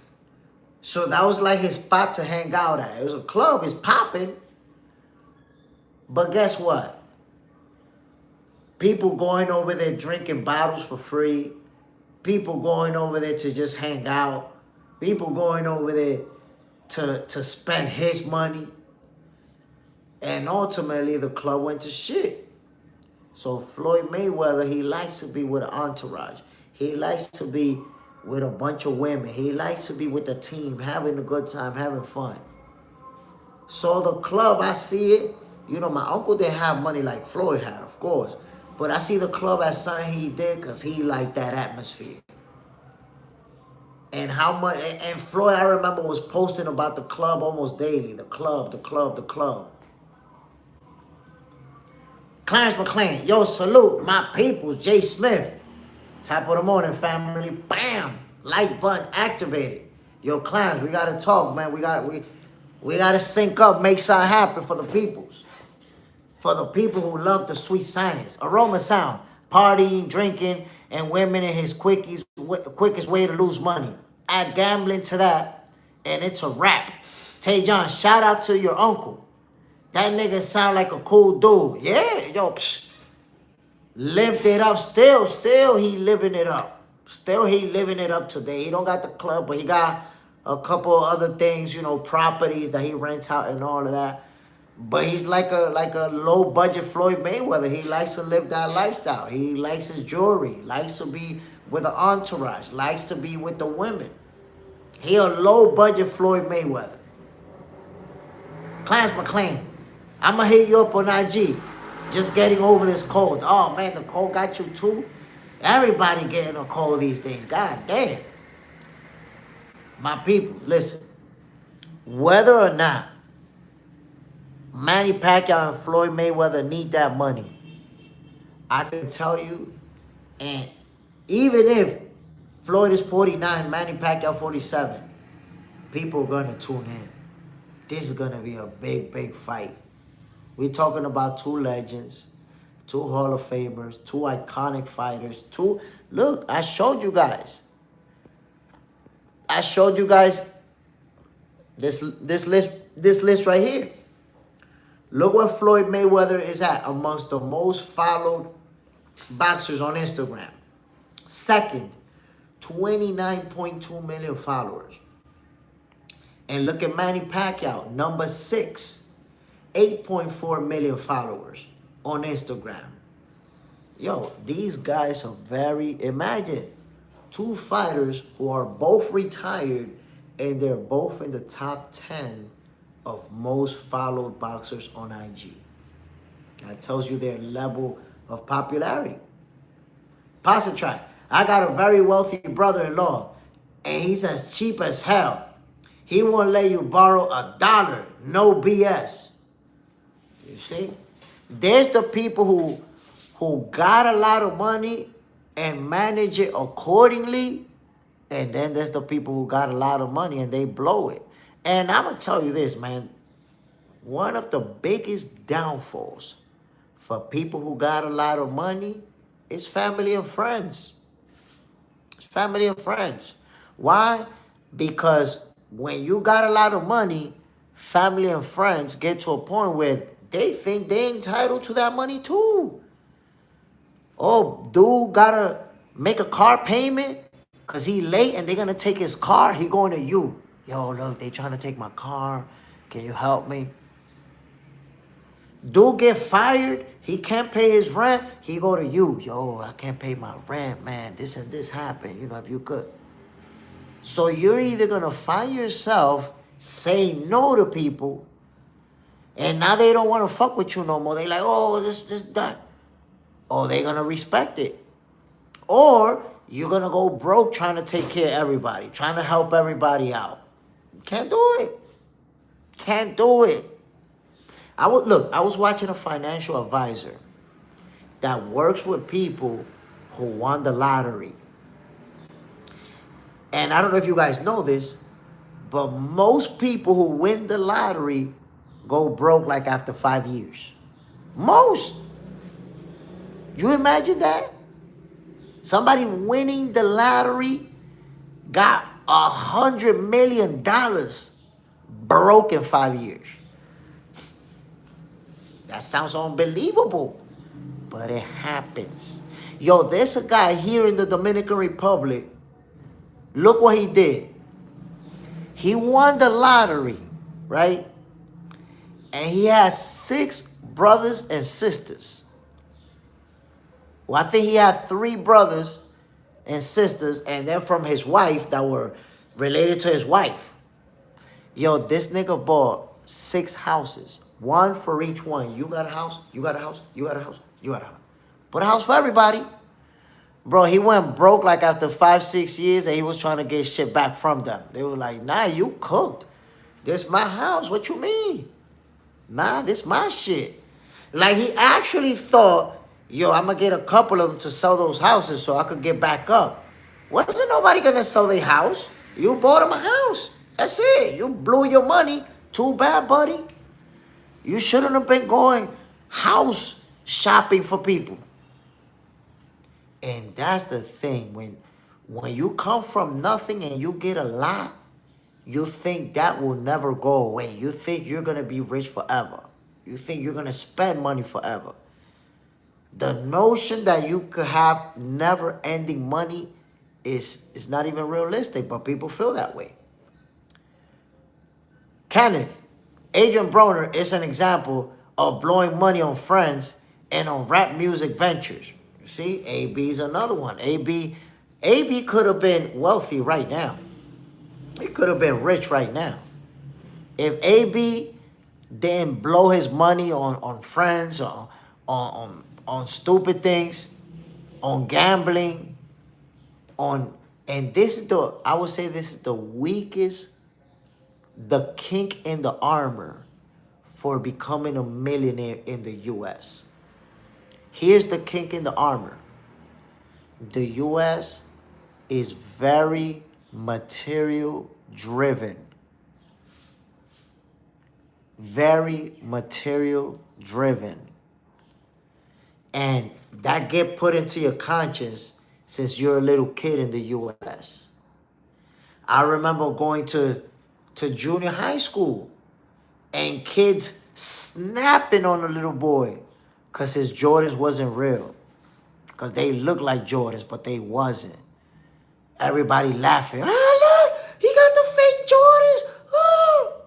So that was like his spot to hang out at. It was a club, it's popping. But guess what? People going over there drinking bottles for free. People going over there to just hang out. People going over there to spend his money. And ultimately, the club went to shit. So Floyd Mayweather, he likes to be with an entourage. He likes to be with a bunch of women. He likes to be with the team, having a good time, having fun. So the club, I see it. You know, my uncle didn't have money like Floyd had, of course. But I see the club as something he did because he liked that atmosphere. And how much, and Floyd, I remember, was posting about the club almost daily. The club, the club, the club. Clarence McClain, yo, salute my peoples, Jay Smith. Top of the morning, family. Bam! Like button activated. Yo, Clarence, we gotta talk, man. We gotta sync up, make something happen for the peoples. For the people who love the sweet science. Aroma Sound, partying, drinking, and women in his quickest way to lose money. Add gambling to that, and it's a wrap. Tay John, shout out to your uncle. That nigga sound like a cool dude. Yeah, yo, lived it up. Still he living it up. Still he living it up today. He don't got the club, but he got a couple other things, you know, properties that he rents out and all of that. But he's like a low budget Floyd Mayweather. He likes to live that lifestyle. He likes his jewelry. Likes to be with an entourage. Likes to be with the women. He a low budget Floyd Mayweather. Clarence McClain, I'ma hit you up on IG. Just getting over this cold. Oh man, the cold got you too? Everybody getting a cold these days. God damn. My people, listen. Whether or not Manny Pacquiao and Floyd Mayweather need that money, I can tell you, and even if Floyd is 49, Manny Pacquiao 47, people are going to tune in. This is going to be a big, big fight. We're talking about two legends, two Hall of Famers, two iconic fighters, look, I showed you guys. this list right here. Look where Floyd Mayweather is at amongst the most followed boxers on Instagram. Second, 29.2 million followers. And look at Manny Pacquiao, number 6, 8.4 million followers on Instagram. Yo, these guys are imagine, two fighters who are both retired and they're both in the top 10 of most followed boxers on IG. That tells you their level of popularity. Positron, I got a very wealthy brother-in-law, and he's as cheap as hell. He won't let you borrow $1, no BS. You see? There's the people who got a lot of money and manage it accordingly, and then there's the people who got a lot of money and they blow it. And I'm going to tell you this, man. One of the biggest downfalls for people who got a lot of money is family and friends. It's family and friends. Why? Because when you got a lot of money, family and friends get to a point where they think they're entitled to that money too. Oh, dude gotta make a car payment because he late and they're going to take his car. He going to you. Yo, look, they trying to take my car. Can you help me? Dude get fired. He can't pay his rent. He go to you. Yo, I can't pay my rent, man. This and this happened. You know, if you could. So you're either going to find yourself, say no to people, and now they don't want to fuck with you no more. They like, oh, this, that. Or they're going to respect it. Or you're going to go broke trying to take care of everybody, trying to help everybody out. Can't do it. Can't do it. I was watching a financial advisor that works with people who won the lottery. And I don't know if you guys know this, but most people who win the lottery go broke like after 5 years. Most. You imagine that? Somebody winning the lottery got $100 million broke in 5 years. That sounds unbelievable, but it happens. Yo, there's a guy here in the Dominican Republic. Look what he did. He won the lottery, right? And he has 6 brothers and sisters. Well, I think he had 3 brothers and sisters, and then from his wife that were related to his wife. Yo, this nigga bought 6 houses, one for each one. You got a house, you got a house, you got a house, you got a house. Put a house for everybody. Bro, he went broke like after 5-6 years, and he was trying to get shit back from them. They were like, nah, you cooked. This my house. What you mean? Nah, this my shit. Like, he actually thought, yo, I'm going to get a couple of them to sell those houses so I could get back up. Wasn't nobody going to sell their house. You bought them a house. That's it. You blew your money. Too bad, buddy. You shouldn't have been going house shopping for people. And that's the thing. When you come from nothing and you get a lot, you think that will never go away. You think you're going to be rich forever. You think you're going to spend money forever. The notion that you could have never-ending money is not even realistic, but people feel that way. Kenneth, Adrian Broner is an example of blowing money on friends and on rap music ventures. You see, AB's another one. AB could have been wealthy right now. He could have been rich right now. If AB didn't blow his money on friends or on stupid things, on gambling, and this is I would say this is the weakest, the kink in the armor for becoming a millionaire in the U.S. Here's the kink in the armor. The U.S. is very material driven. Very material driven. And that get put into your conscience since you're a little kid in the U.S. I remember going to junior high school and kids snapping on a little boy because his Jordans wasn't real. Because they looked like Jordans, but they wasn't. Everybody laughing. Oh, look, he got the fake Jordans. Oh.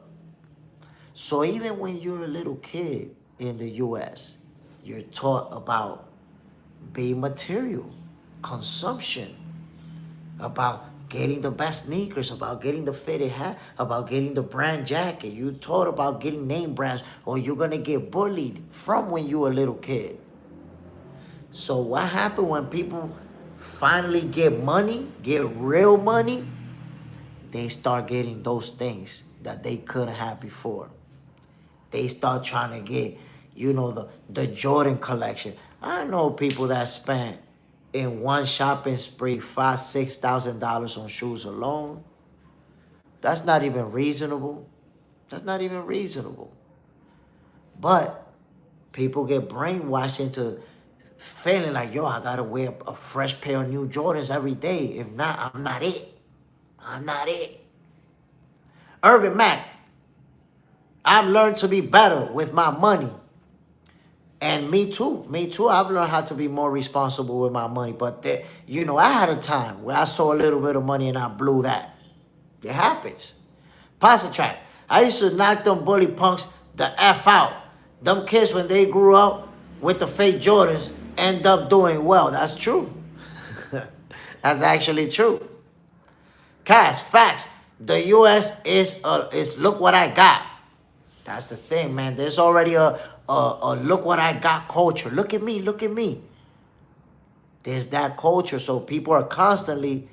So even when you're a little kid in the U.S., you're taught about being material, consumption, about getting the best sneakers, about getting the fitted hat, about getting the brand jacket. You're taught about getting name brands, or you're going to get bullied from when you were a little kid. So what happened when people finally get money, get real money, they start getting those things that they couldn't have before. They start trying to get, the Jordan collection. I know people that spent in one shopping spree $5,000-$6,000 on shoes alone. That's not even reasonable. That's not even reasonable. But people get brainwashed into feeling like, yo, I gotta wear a fresh pair of new Jordans every day. If not, I'm not it. I'm not it. Irvin Mack, I've learned to be better with my money. And me too. I've learned how to be more responsible with my money. But, I had a time where I saw a little bit of money and I blew that. It happens. Pasta track. I used to knock them bully punks the F out. Them kids, when they grew up with the fake Jordans, end up doing well. That's true. That's actually true. Cash, facts. The U.S. is look what I got. That's the thing, man. There's already a look what I got culture. Look at me, look at me. There's that culture. So people are constantly,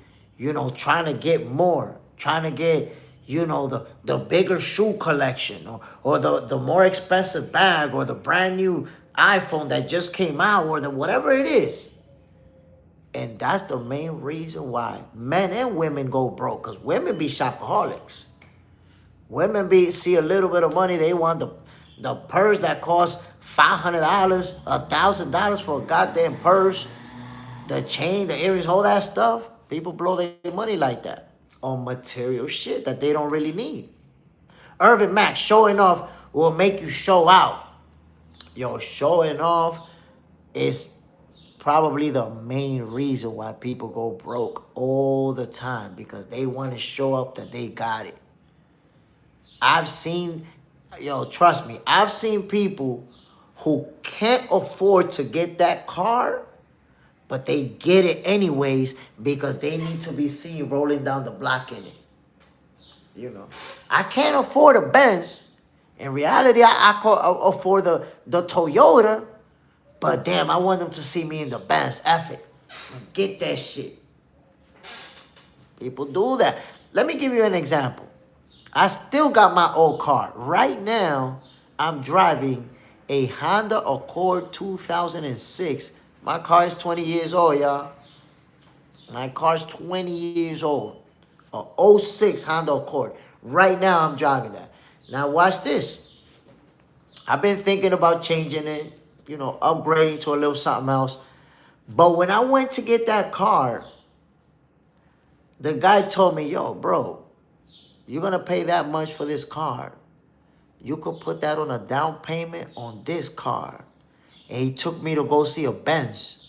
trying to get more. Trying to get, the bigger shoe collection. Or the more expensive bag. Or the brand new iPhone that just came out. Or whatever it is. And that's the main reason why men and women go broke. Because women be shopaholics. Women see a little bit of money. They want the purse that costs $500, $1,000 for a goddamn purse. The chain, the earrings, all that stuff. People blow their money like that on material shit that they don't really need. Irvin Mack, showing off will make you show out. Yo, showing off is probably the main reason why people go broke all the time. Because they want to show up that they got it. I've seen, trust me, I've seen people who can't afford to get that car, But they get it anyways because they need to be seen rolling down the block in it. You know, I can't afford a Benz. In reality, I could afford the Toyota. But damn, I want them to see me in the Benz. F it. Get that shit. People do that. Let me give you an example. I still got my old car. Right now, I'm driving a Honda Accord 2006. My car is 20 years old, y'all. My car's 20 years old. A '06 Honda Accord. Right now, I'm driving that. Now, watch this. I've been thinking about changing it, you know, upgrading to a little something else. But when I went to get that car, the guy told me, yo, bro, you're going to pay that much for this car. You could put that on a down payment on this car. And he took me to go see a Benz.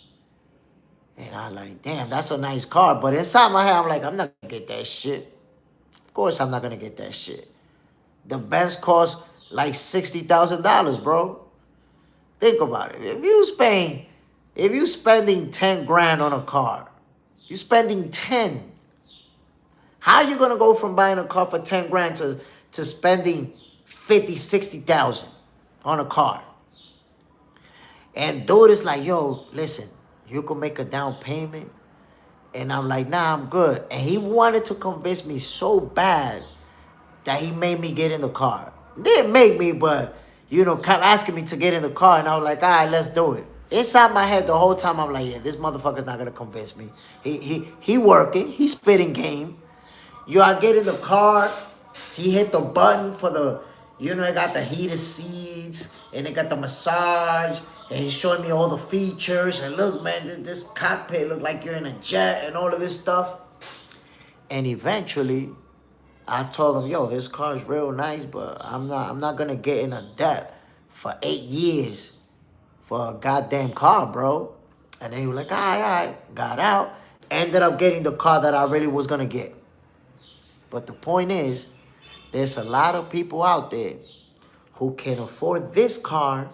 And I was like, damn, that's a nice car. But inside my head, I'm like, I'm not going to get that shit. Of course I'm not going to get that shit. The Benz costs like $60,000, bro. Think about it. If you spending 10 grand on a car, you spending 10. How are you going to go from buying a car for 10 grand to spending 50, 60,000 on a car? And dude is like, yo, listen, you can make a down payment. And I'm like, nah, I'm good. And he wanted to convince me so bad that he made me get in the car. Didn't make me, but, you know, kept asking me to get in the car. And I was like, all right, let's do it. Inside my head the whole time, I'm like, yeah, this motherfucker's not going to convince me. He working. He spitting game. Yo, I get in the car. He hit the button for the, you know, it got the heated seats. And it got the massage. And he's showing me all the features. And look, man, this cockpit look like you're in a jet and all of this stuff. And eventually, I told him, yo, this car is real nice, but I'm not gonna get in a debt for 8 years for a goddamn car, bro. And then he was like, all right, got out. Ended up getting the car that I really was gonna get. But the point is, there's a lot of people out there who can afford this car,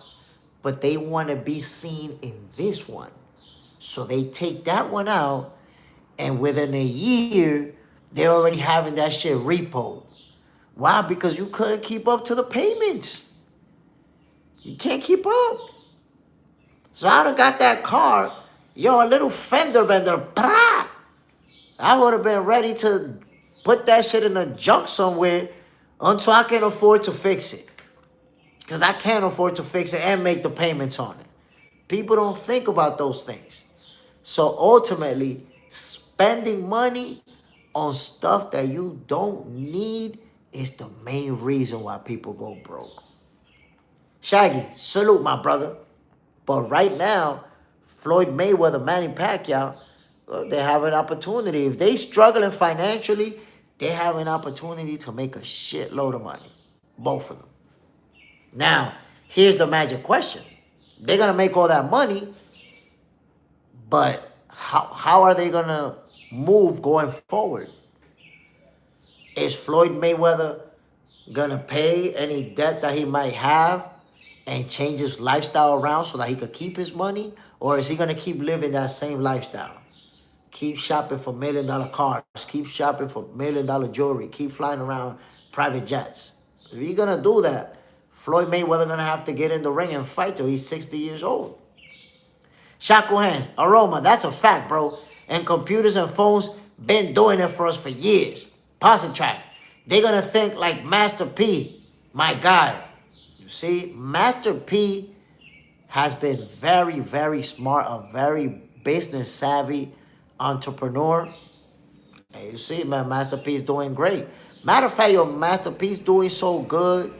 but they want to be seen in this one. So they take that one out, and within a year, they're already having that shit repoed. Why? Because you couldn't keep up to the payments. You can't keep up. So I done got that car, yo, a little fender bender, brah. I would have been ready to put that shit in a junk somewhere until I can afford to fix it. Because I can't afford to fix it and make the payments on it. People don't think about those things. So ultimately, spending money on stuff that you don't need is the main reason why people go broke. Shaggy, salute my brother. But right now, Floyd Mayweather, Manny Pacquiao, they have an opportunity. If they struggling financially, they have an opportunity to make a shitload of money. Both of them. Now, here's the magic question. They're going to make all that money, but how are they going to move going forward? Is Floyd Mayweather going to pay any debt that he might have and change his lifestyle around so that he could keep his money? Or is he going to keep living that same lifestyle? Keep shopping for $1 million cars. Keep shopping for $1 million jewelry. Keep flying around private jets. If you're going to do that, Floyd Mayweather going to have to get in the ring and fight till he's 60 years old. Shackle hands. Aroma. That's a fact, bro. And computers and phones been doing it for us for years. Positrack. They're going to think like Master P. My guy. You see, Master P has been very, very smart, a very business savvy entrepreneur. And you see, man, Master P's doing great. Matter of fact, your Master P's doing so good,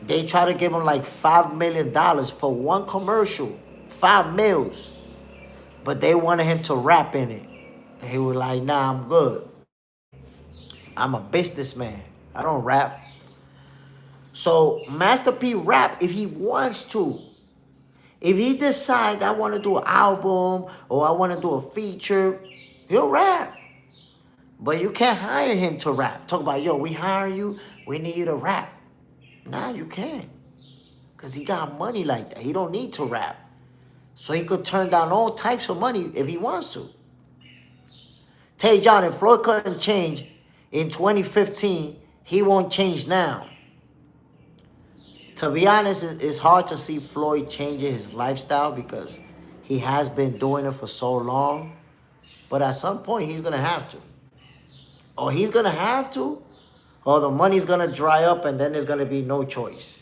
they try to give him like $5 million for one commercial. 5 mils. But they wanted him to rap in it. And he was like, nah, I'm good. I'm a businessman. I don't rap. So Master P rap if he wants to. If he decides I want to do an album or I want to do a feature, he'll rap. But you can't hire him to rap. Talk about, yo, we hire you, we need you to rap. Nah, you can't. Because he got money like that. He don't need to rap. So he could turn down all types of money if he wants to. Tell you, John, if Floyd couldn't change in 2015, he won't change now. To be honest, it's hard to see Floyd changing his lifestyle because he has been doing it for so long. But at some point, he's going to have to. Or he's going to have to, or the money's going to dry up and then there's going to be no choice.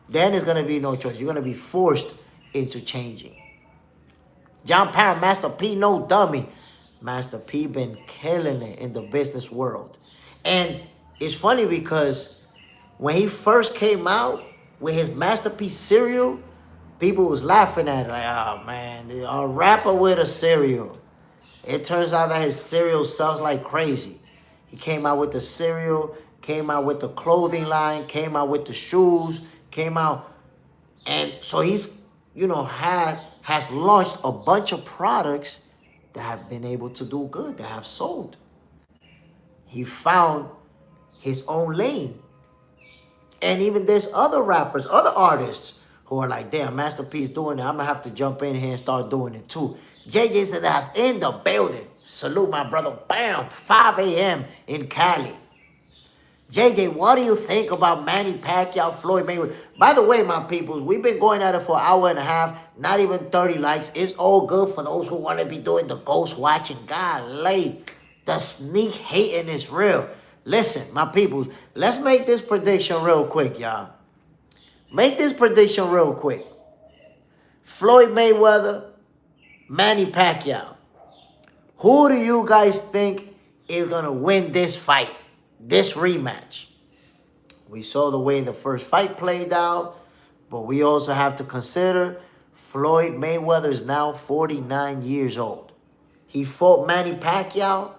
Then there's going to be no choice. You're going to be forced into changing. John Parham, Master P, no dummy. Master P been killing it in the business world. And it's funny because when he first came out with his Masterpiece cereal, people was laughing at it like, oh man, a rapper with a cereal. It turns out that his cereal sells like crazy. He came out with the cereal, came out with the clothing line, came out with the shoes, came out. And so he's, has launched a bunch of products that have been able to do good, that have sold. He found his own lane. And even there's other rappers, other artists who are like, damn, Master P's doing it. I'm going to have to jump in here and start doing it too. JJ said that's in the building. Salute my brother. Bam, 5 a.m. in Cali. JJ, what do you think about Manny Pacquiao, Floyd Mayweather? By the way, my peoples, we've been going at it for an hour and a half, not even 30 likes. It's all good for those who want to be doing the ghost watching. Golly, the sneak hating is real. Listen, my peoples, let's make this prediction real quick, y'all. Make this prediction real quick. Floyd Mayweather, Manny Pacquiao. Who do you guys think is going to win this fight? This rematch? We saw the way the first fight played out, but we also have to consider Floyd Mayweather is now 49 years old. He fought Manny Pacquiao,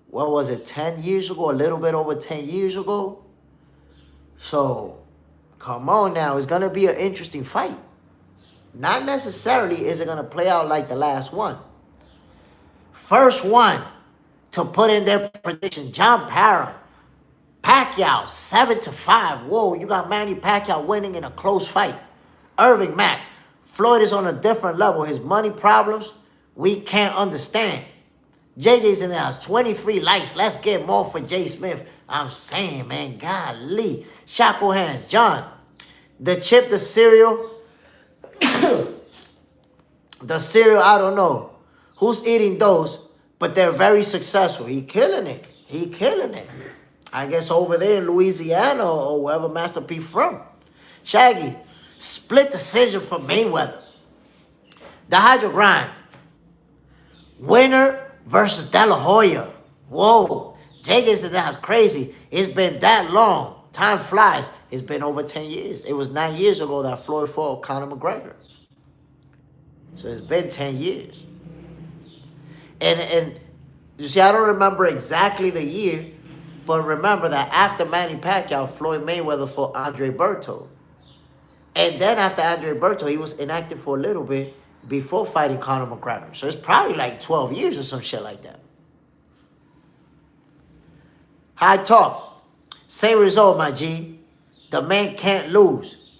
what was it, 10 years ago, a little bit over 10 years ago? So, come on now, it's going to be an interesting fight. Not necessarily is it going to play out like the last one. First one to put in their prediction, John Parham. Pacquiao, 7-5. Whoa, you got Manny Pacquiao winning in a close fight. Irving Mack. Floyd is on a different level. His money problems, we can't understand. JJ's in the house. 23 likes. Let's get more for Jay Smith. I'm saying, man, golly. Shackle hands. John, the chip, the cereal. The cereal, I don't know who's eating those, but they're very successful. He killing it. He killing it. I guess over there in Louisiana or wherever Master P from. Shaggy, split decision for Mayweather. The Hydro Grind. Winner versus De La Hoya. Whoa. JJ said that's crazy. It's been that long. Time flies. It's been over 10 years. It was 9 years ago that Floyd fought Conor McGregor. So it's been 10 years. And you see, I don't remember exactly the year, but remember that after Manny Pacquiao, Floyd Mayweather fought Andre Berto. And then after Andre Berto, he was inactive for a little bit before fighting Conor McGregor. So it's probably like 12 years or some shit like that. High talk. Same result, my G. The man can't lose.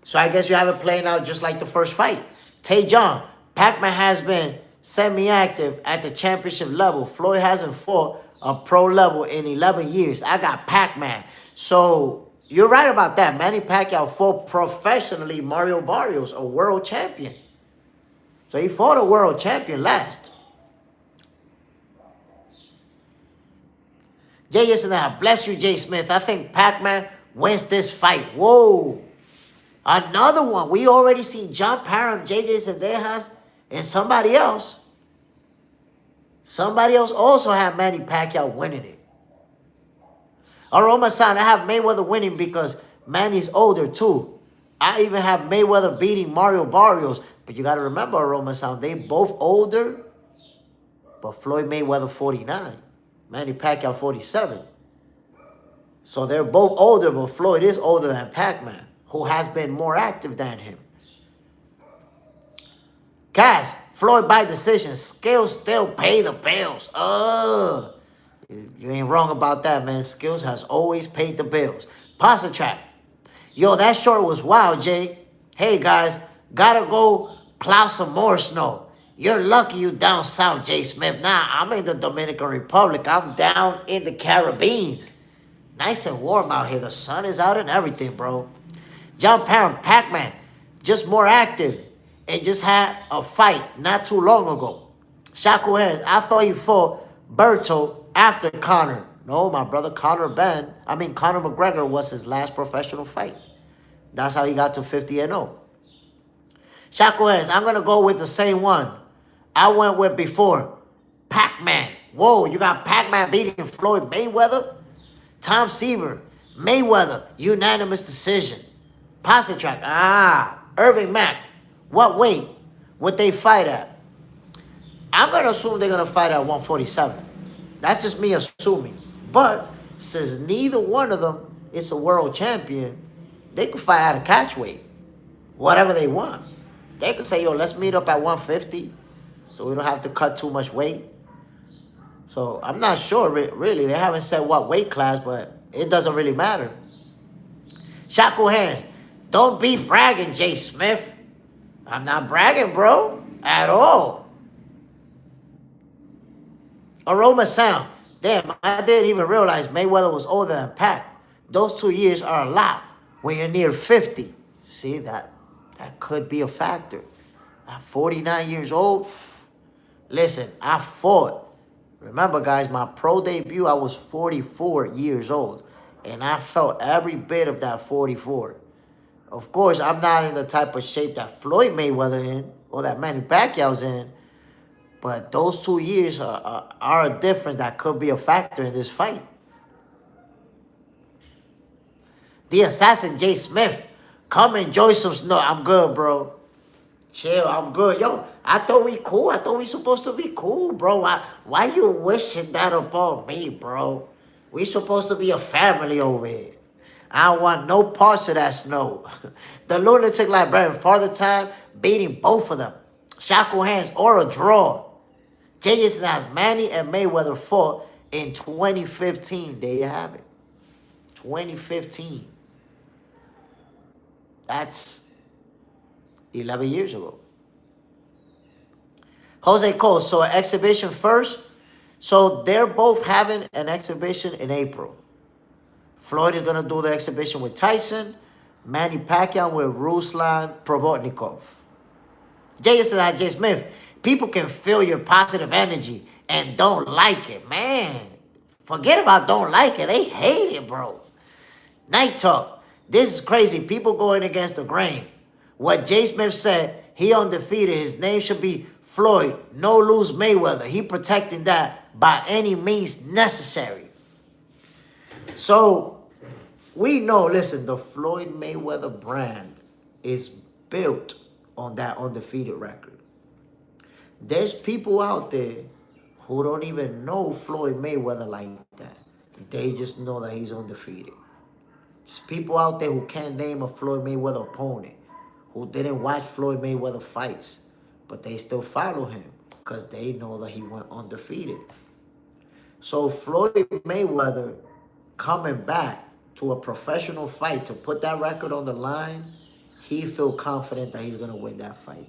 So I guess you have it playing out just like the first fight. Tay John, Pac-Man has been semi-active at the championship level. Floyd hasn't fought a pro level in 11 years. I got Pac-Man. So you're right about that. Manny Pacquiao fought professionally Mario Barrios, a world champion. So he fought a world champion last. Jay Yesenah, bless you, Jay Smith. I think Pac-Man wins this fight. Whoa. Another one. We already see John Parham, JJ Sendejas, and somebody else. Somebody else also had Manny Pacquiao winning it. Aroma-san, I have Mayweather winning because Manny's older too. I even have Mayweather beating Mario Barrios. But you got to remember, Aroma-san, they both older. But Floyd Mayweather 49. Manny Pacquiao 47. So they're both older, but Floyd is older than Pac-Man, who has been more active than him. Cash, Floyd by decision. Skills still pay the bills. You ain't wrong about that, man. Skills has always paid the bills. Pasta Track. Yo, that short was wild, Jay. Hey, guys, gotta go Plow some more snow. You're lucky you down south, Jay Smith. Nah, I'm in the Dominican Republic. I'm down in the Caribbean. Nice and warm out here. The sun is out and everything, bro. John Parham, Pac-Man, just more active and just had a fight not too long ago. Shaku Hands, I thought he fought Berto after Conor. No, my brother, Conor McGregor was his last professional fight. That's how he got to 50-0. Shaku Hands, I'm going to go with the same one I went with before. Pac-Man. Whoa, you got Pac-Man beating Floyd Mayweather? Tom Seaver, Mayweather, unanimous decision. Posse track, Irving Mack, what weight would they fight at? I'm going to assume they're going to fight at 147. That's just me assuming. But since neither one of them is a world champion, they could fight at a catch weight, whatever they want. They could say, yo, let's meet up at 150 so we don't have to cut too much weight. So I'm not sure, really. They haven't said what weight class, but it doesn't really matter. Shaku Hands, don't be bragging, Jay Smith. I'm not bragging, bro, at all. Aroma Sound, damn, I didn't even realize Mayweather was older than Pac. Those 2 years are a lot when you're near 50. See, that could be a factor. At 49 years old, listen, I fought. Remember, guys, my pro debut, I was 44 years old. And I felt every bit of that 44. Of course, I'm not in the type of shape that Floyd Mayweather in or that Manny Pacquiao's in. But those 2 years are a difference that could be a factor in this fight. The Assassin Jay Smith, come enjoy some snow. I'm good, bro. Chill, I'm good. Yo, I thought we cool. I thought we supposed to be cool, bro. Why you wishing that upon me, bro? We supposed to be a family over here. I don't want no parts of that snow. The Lunatic Librarian, Father Time, beating both of them. Shaku Hands or a draw. Jay Smith, Manny and Mayweather fought in 2015. There you have it. 2015. That's 11 years ago. Jose Cole, so an exhibition first. So they're both having an exhibition in April. Floyd is going to do the exhibition with Tyson. Manny Pacquiao with Ruslan Probotnikov. Jay Smith, people can feel your positive energy and don't like it. Man, forget about don't like it. They hate it, bro. Night Talk, this is crazy. People going against the grain. What Jay Smith said, he undefeated. His name should be Floyd, no lose Mayweather. He protecting that by any means necessary. So we know, listen, the Floyd Mayweather brand is built on that undefeated record. There's people out there who don't even know Floyd Mayweather like that. They just know that he's undefeated. There's people out there who can't name a Floyd Mayweather opponent, who didn't watch Floyd Mayweather fights, but they still follow him because they know that he went undefeated. So Floyd Mayweather coming back to a professional fight to put that record on the line, he feel confident that he's going to win that fight.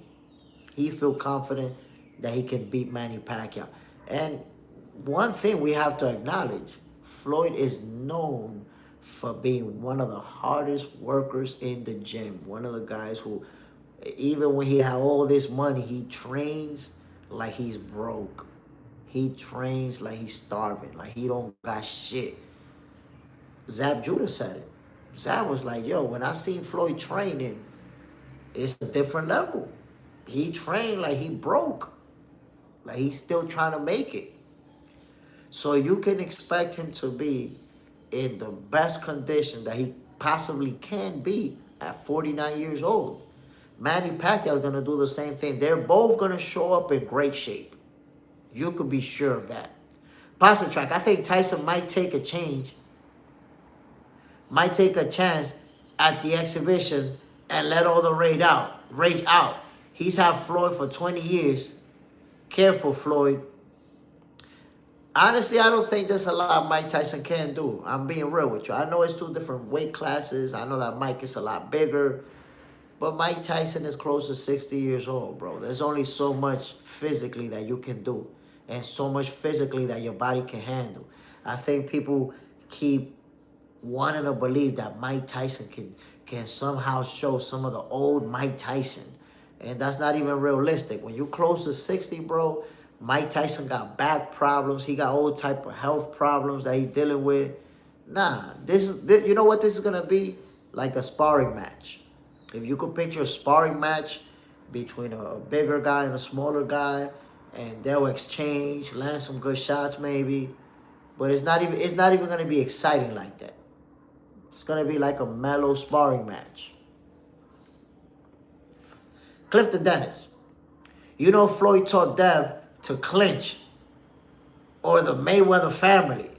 He feel confident that he can beat Manny Pacquiao. And one thing we have to acknowledge, Floyd is known for being one of the hardest workers in the gym. One of the guys who, even when he had all this money, he trains like he's broke. He trains like he's starving, like he don't got shit. Zab Judah said it. Zab was like, yo, when I seen Floyd training, it's a different level. He trained like he broke. Like he's still trying to make it. So you can expect him to be in the best condition that he possibly can be at 49 years old. Manny Pacquiao is going to do the same thing. They're both going to show up in great shape. You can be sure of that. Pasta track, I think Tyson might take a change. Might take a chance at the exhibition and let all the rage out. He's had Floyd for 20 years. Careful, Floyd. Honestly, I don't think there's a lot Mike Tyson can do. I'm being real with you. I know it's two different weight classes. I know that Mike is a lot bigger. But Mike Tyson is close to 60 years old, bro. There's only so much physically that you can do and so much physically that your body can handle. I think people keep wanting to believe that Mike Tyson can somehow show some of the old Mike Tyson. And that's not even realistic. When you close to 60, bro, Mike Tyson got back problems. He got all type of health problems that he's dealing with. Nah, you know what this is going to be? Like a sparring match. If you could picture a sparring match between a bigger guy and a smaller guy, and they'll exchange, land some good shots maybe, but it's not even going to be exciting like that. It's going to be like a mellow sparring match. Clifton Dennis. You know Floyd taught Dev to clinch, or the Mayweather family.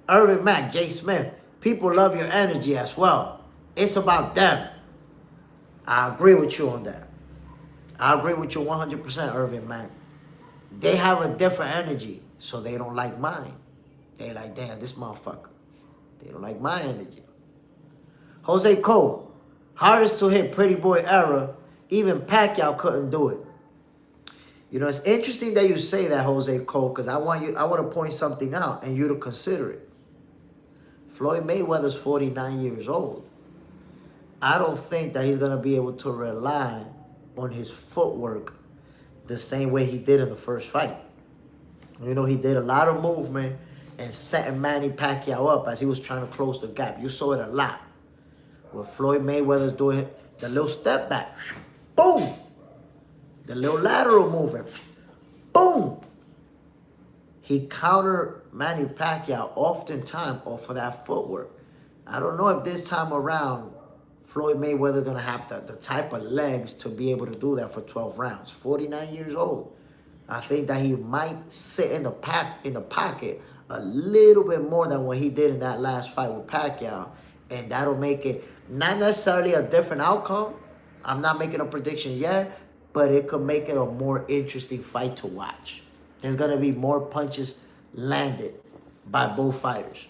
Irvin Mack, Jay Smith. People love your energy as well. It's about them. I agree with you on that. I agree with you 100%, Irvin Mack. They have a different energy, so they don't like mine. They like, damn, this motherfucker. They don't like my energy. Jose Cole. Hardest to hit Pretty Boy era. Even Pacquiao couldn't do it. You know, it's interesting that you say that, Jose Cole, because I want to point something out and you to consider it. Floyd Mayweather's 49 years old. I don't think that he's going to be able to rely on his footwork the same way he did in the first fight. You know, he did a lot of movement and setting Manny Pacquiao up as he was trying to close the gap. You saw it a lot. Where Floyd Mayweather's doing the little step back. Boom! The little lateral movement. Boom! He countered Manny Pacquiao oftentimes off of that footwork. I don't know if this time around Floyd Mayweather going to have the type of legs to be able to do that for 12 rounds. 49 years old. I think that he might sit in the pocket a little bit more than what he did in that last fight with Pacquiao. And that'll make it not necessarily a different outcome. I'm not making a prediction yet, but it could make it a more interesting fight to watch. There's going to be more punches landed by both fighters.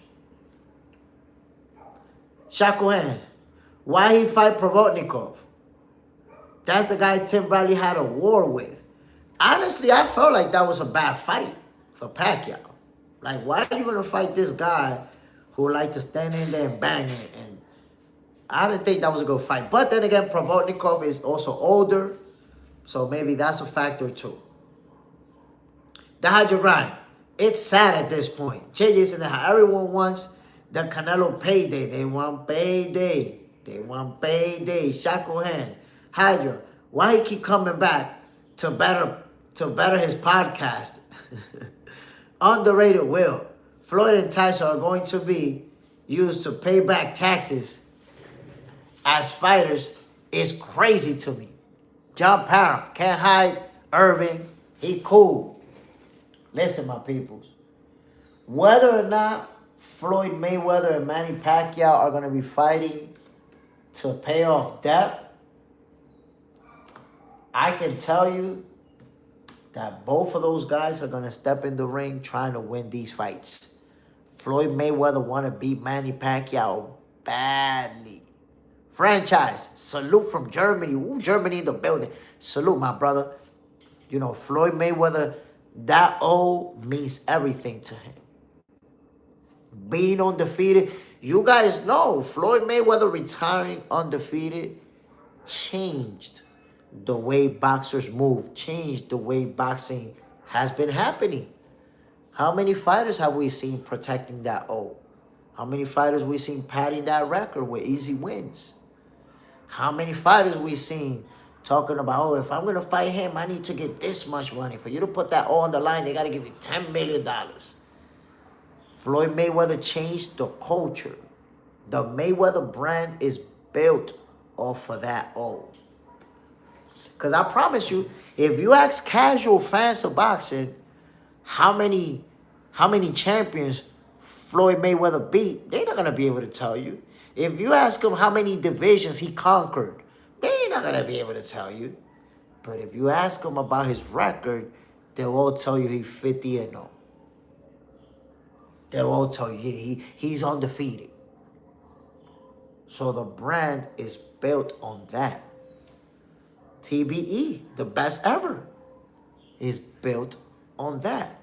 Shakuhan. Why he fight Provodnikov? That's the guy Tim Bradley had a war with. Honestly, I felt like that was a bad fight for Pacquiao. Like, why are you going to fight this guy who like to stand in there and bang it? And I didn't think that was a good fight. But then again, Provodnikov is also older, so maybe that's a factor too. The Hydra. It's sad at this point. JJ's in the house. Everyone wants the Canelo payday. They want payday. They want payday. Shackle hands. Hydra. Why he keep coming back to better his podcast? Underrated Will. Floyd and Tyson are going to be used to pay back taxes as fighters is crazy to me. John Parham. Can't hide Irving. He cool. Listen, my peoples. Whether or not Floyd Mayweather and Manny Pacquiao are going to be fighting to pay off debt, I can tell you that both of those guys are going to step in the ring trying to win these fights. Floyd Mayweather want to beat Manny Pacquiao badly. Franchise, salute from Germany. Ooh, Germany in the building. Salute, my brother. You know, Floyd Mayweather, that O means everything to him. Being undefeated. You guys know Floyd Mayweather retiring undefeated changed the way boxers move, changed the way boxing has been happening. How many fighters have we seen protecting that O? How many fighters we seen padding that record with easy wins? How many fighters we seen talking about, oh, if I'm going to fight him, I need to get this much money. For you to put that O on the line, they got to give you $10 million. Floyd Mayweather changed the culture. The Mayweather brand is built off of that O. Because I promise you, if you ask casual fans of boxing how many champions Floyd Mayweather beat, they're not going to be able to tell you. If you ask them how many divisions he conquered, they're not going to be able to tell you. But if you ask them about his record, they'll all tell you he's 50-0. They'll all tell you he's undefeated. So the brand is built on that. TBE, the best ever, is built on that.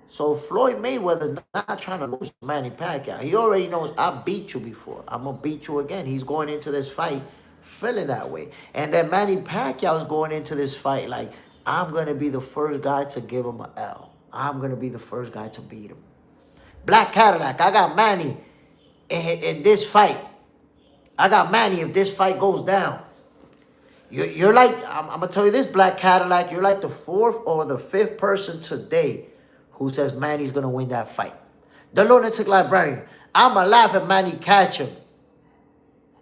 So Floyd Mayweather not trying to lose to Manny Pacquiao. He already knows I beat you before. I'm going to beat you again. He's going into this fight feeling that way. And then Manny Pacquiao is going into this fight like, I'm going to be the first guy to give him an L. I'm going to be the first guy to beat him. Black Cadillac, I got Manny in this fight. I got Manny if this fight goes down. You're like, I'm going to tell you this, Black Cadillac, you're like the fourth or the fifth person today who says Manny's going to win that fight. The lunatic librarian, I'm going to laugh if Manny catch him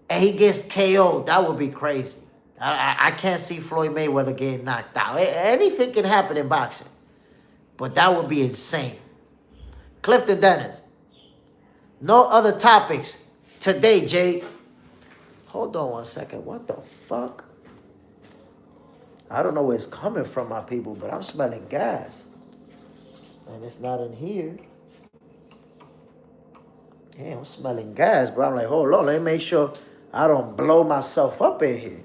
and he gets KO'd. That would be crazy. I can't see Floyd Mayweather getting knocked out. Anything can happen in boxing, but that would be insane. Clifton Dennis, no other topics today, Jay. Hold on one second. What the fuck? I don't know where it's coming from, my people, but I'm smelling gas. And it's not in here. Yeah, I'm smelling gas, but I'm like, hold on, let me make sure I don't blow myself up in here.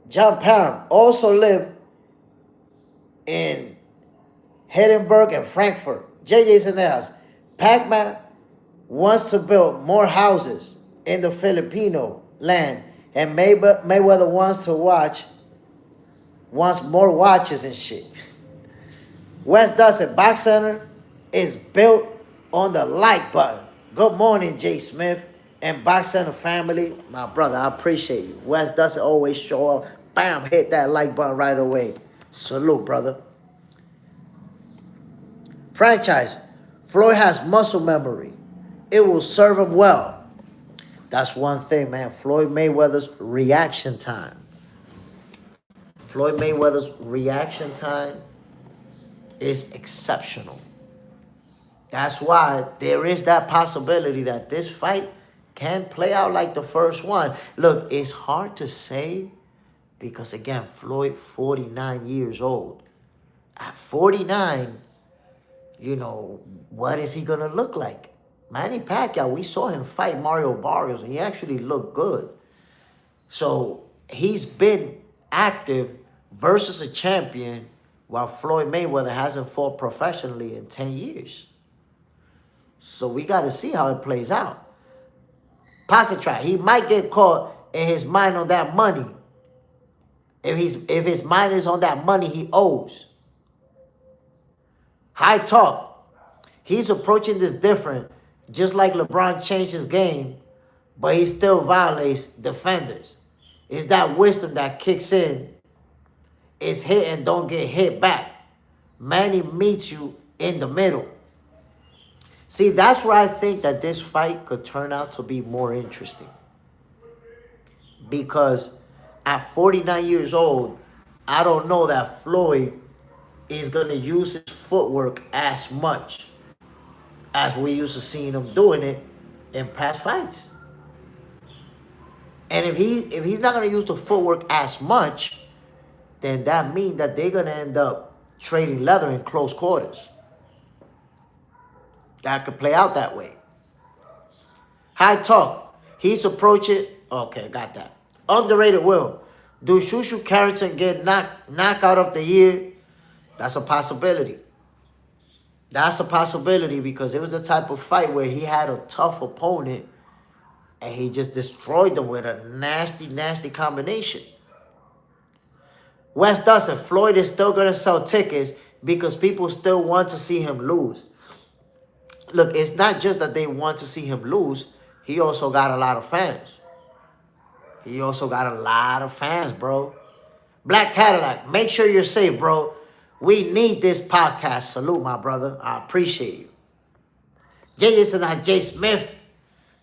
John Parham also lived in Edinburgh and Frankfurt. JJ's in the house. Pac-Man wants to build more houses in the Filipino land, and Mayweather wants more watches and shit. West Dustin Box Center is built on the like button. Good morning, Jay Smith and Box Center family. My brother, I appreciate you. West Dustin always show up. Bam, hit that like button right away. Salute, brother. Franchise. Floyd has muscle memory. It will serve him well. That's one thing, man. Floyd Mayweather's reaction time. Floyd Mayweather's reaction time is exceptional. That's why there is that possibility that this fight can play out like the first one. Look, it's hard to say because, again, Floyd, 49 years old. At 49, you know, what is he going to look like? Manny Pacquiao, we saw him fight Mario Barrios, and he actually looked good. So he's been active versus a champion while Floyd Mayweather hasn't fought professionally in 10 years. So we got to see how it plays out. Pacitrac, he might get caught in his mind on that money. If his mind is on that money he owes. High talk, he's approaching this different. Just like LeBron changed his game, but he still violates defenders. It's that wisdom that kicks in. It's hit and don't get hit back. Manny meets you in the middle. See, that's where I think that this fight could turn out to be more interesting. Because at 49 years old, I don't know that Floyd is going to use his footwork as much as we used to seeing him doing it in past fights. And if he's not going to use the footwork as much, then that means that they're going to end up trading leather in close quarters. That could play out that way. High talk. He's approaching. Okay, got that. Underrated Will. Do Shushu Carrington get knockout of the year? That's a possibility. That's a possibility because it was the type of fight where he had a tough opponent and he just destroyed them with a nasty, nasty combination. West Dustin, Floyd is still going to sell tickets because people still want to see him lose. Look, it's not just that they want to see him lose. He also got a lot of fans. He also got a lot of fans, bro. Black Cadillac, make sure you're safe, bro. We need this podcast. Salute, my brother. I appreciate you. Jay Smith,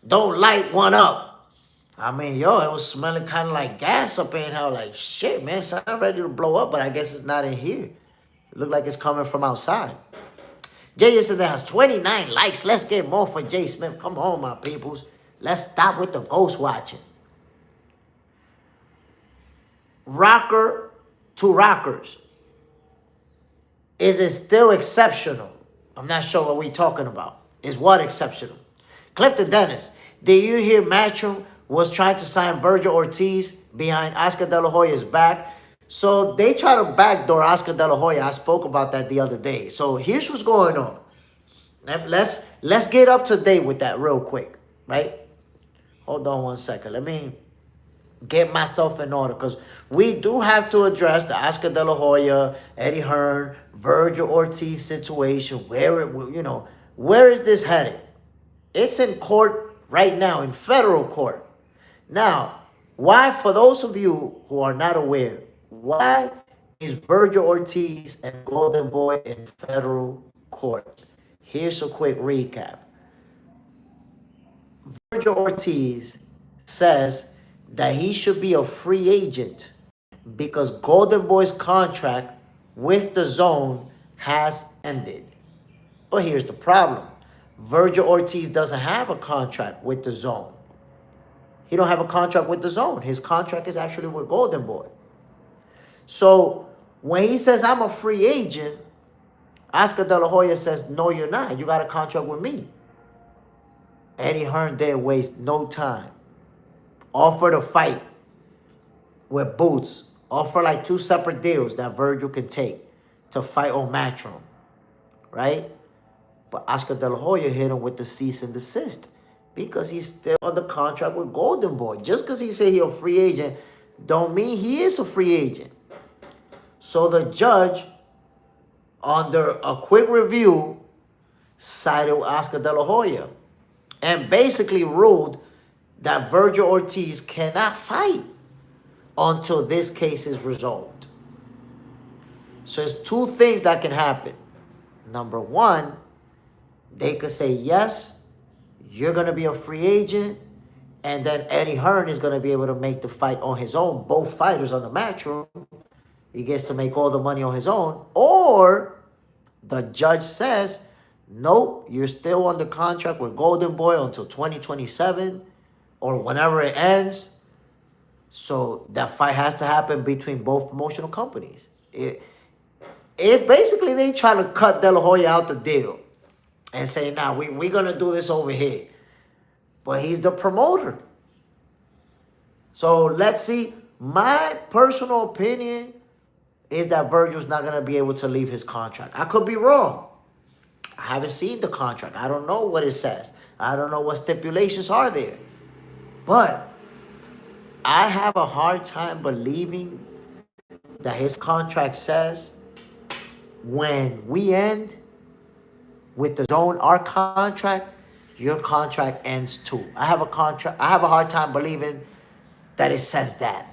don't light one up. I mean, yo, it was smelling kind of like gas up in here. Like, shit, man, it's not ready to blow up, but I guess it's not in here. It looked like it's coming from outside. Jay has 29 likes. Let's get more for Jay Smith. Come on, my peoples. Let's stop with the ghost watching. Rocker to rockers. Is it still exceptional? I'm not sure what we're talking about. Is what exceptional? Clifton Dennis, did you hear Matchroom was trying to sign Virgil Ortiz behind Oscar De La Hoya's back? So they try to backdoor Oscar De La Hoya. I spoke about that the other day. So here's what's going on. Let's get up to date with that real quick, right? Hold on one second. Let me get myself in order, because we do have to address the Oscar De La Hoya, Eddie Hearn, Virgil Ortiz situation. Where is this headed? It's in court right now, in federal court. Now, why, for those of you who are not aware, why is Virgil Ortiz and Golden Boy in federal court? Here's a quick recap. Virgil Ortiz says that he should be a free agent because Golden Boy's contract with the Zone has ended. But here's the problem. Virgil Ortiz doesn't have a contract with the Zone. He don't have a contract with the Zone. His contract is actually with Golden Boy. So when he says, I'm a free agent, Oscar De La Hoya says, no, you're not. You got a contract with me. Eddie Hearn didn't waste no time. Offered a fight with Boots. Offer like 2 separate deals that Virgil can take to fight on Matchroom. Right? But Oscar De La Hoya hit him with the cease and desist because he's still under contract with Golden Boy. Just because he said he's a free agent don't mean he is a free agent. So the judge, under a quick review, sided with Oscar De La Hoya and basically ruled that Virgil Ortiz cannot fight until this case is resolved. So there's 2 things that can happen. Number 1, they could say, yes, you're going to be a free agent, and then Eddie Hearn is going to be able to make the fight on his own. Both fighters on the Matchroom. He gets to make all the money on his own. Or the judge says, nope, you're still under contract with Golden Boy until 2027 or whenever it ends. So that fight has to happen between both promotional companies. It basically, they try to cut De La Hoya out the deal and say, nah, we're going to do this over here. But he's the promoter. So let's see. My personal opinion is that Virgil's not going to be able to leave his contract. I could be wrong. I haven't seen the contract. I don't know what it says. I don't know what stipulations are there. But I have a hard time believing that his contract says when we end with the Zone, our contract, your contract ends too. I have a hard time believing that it says that.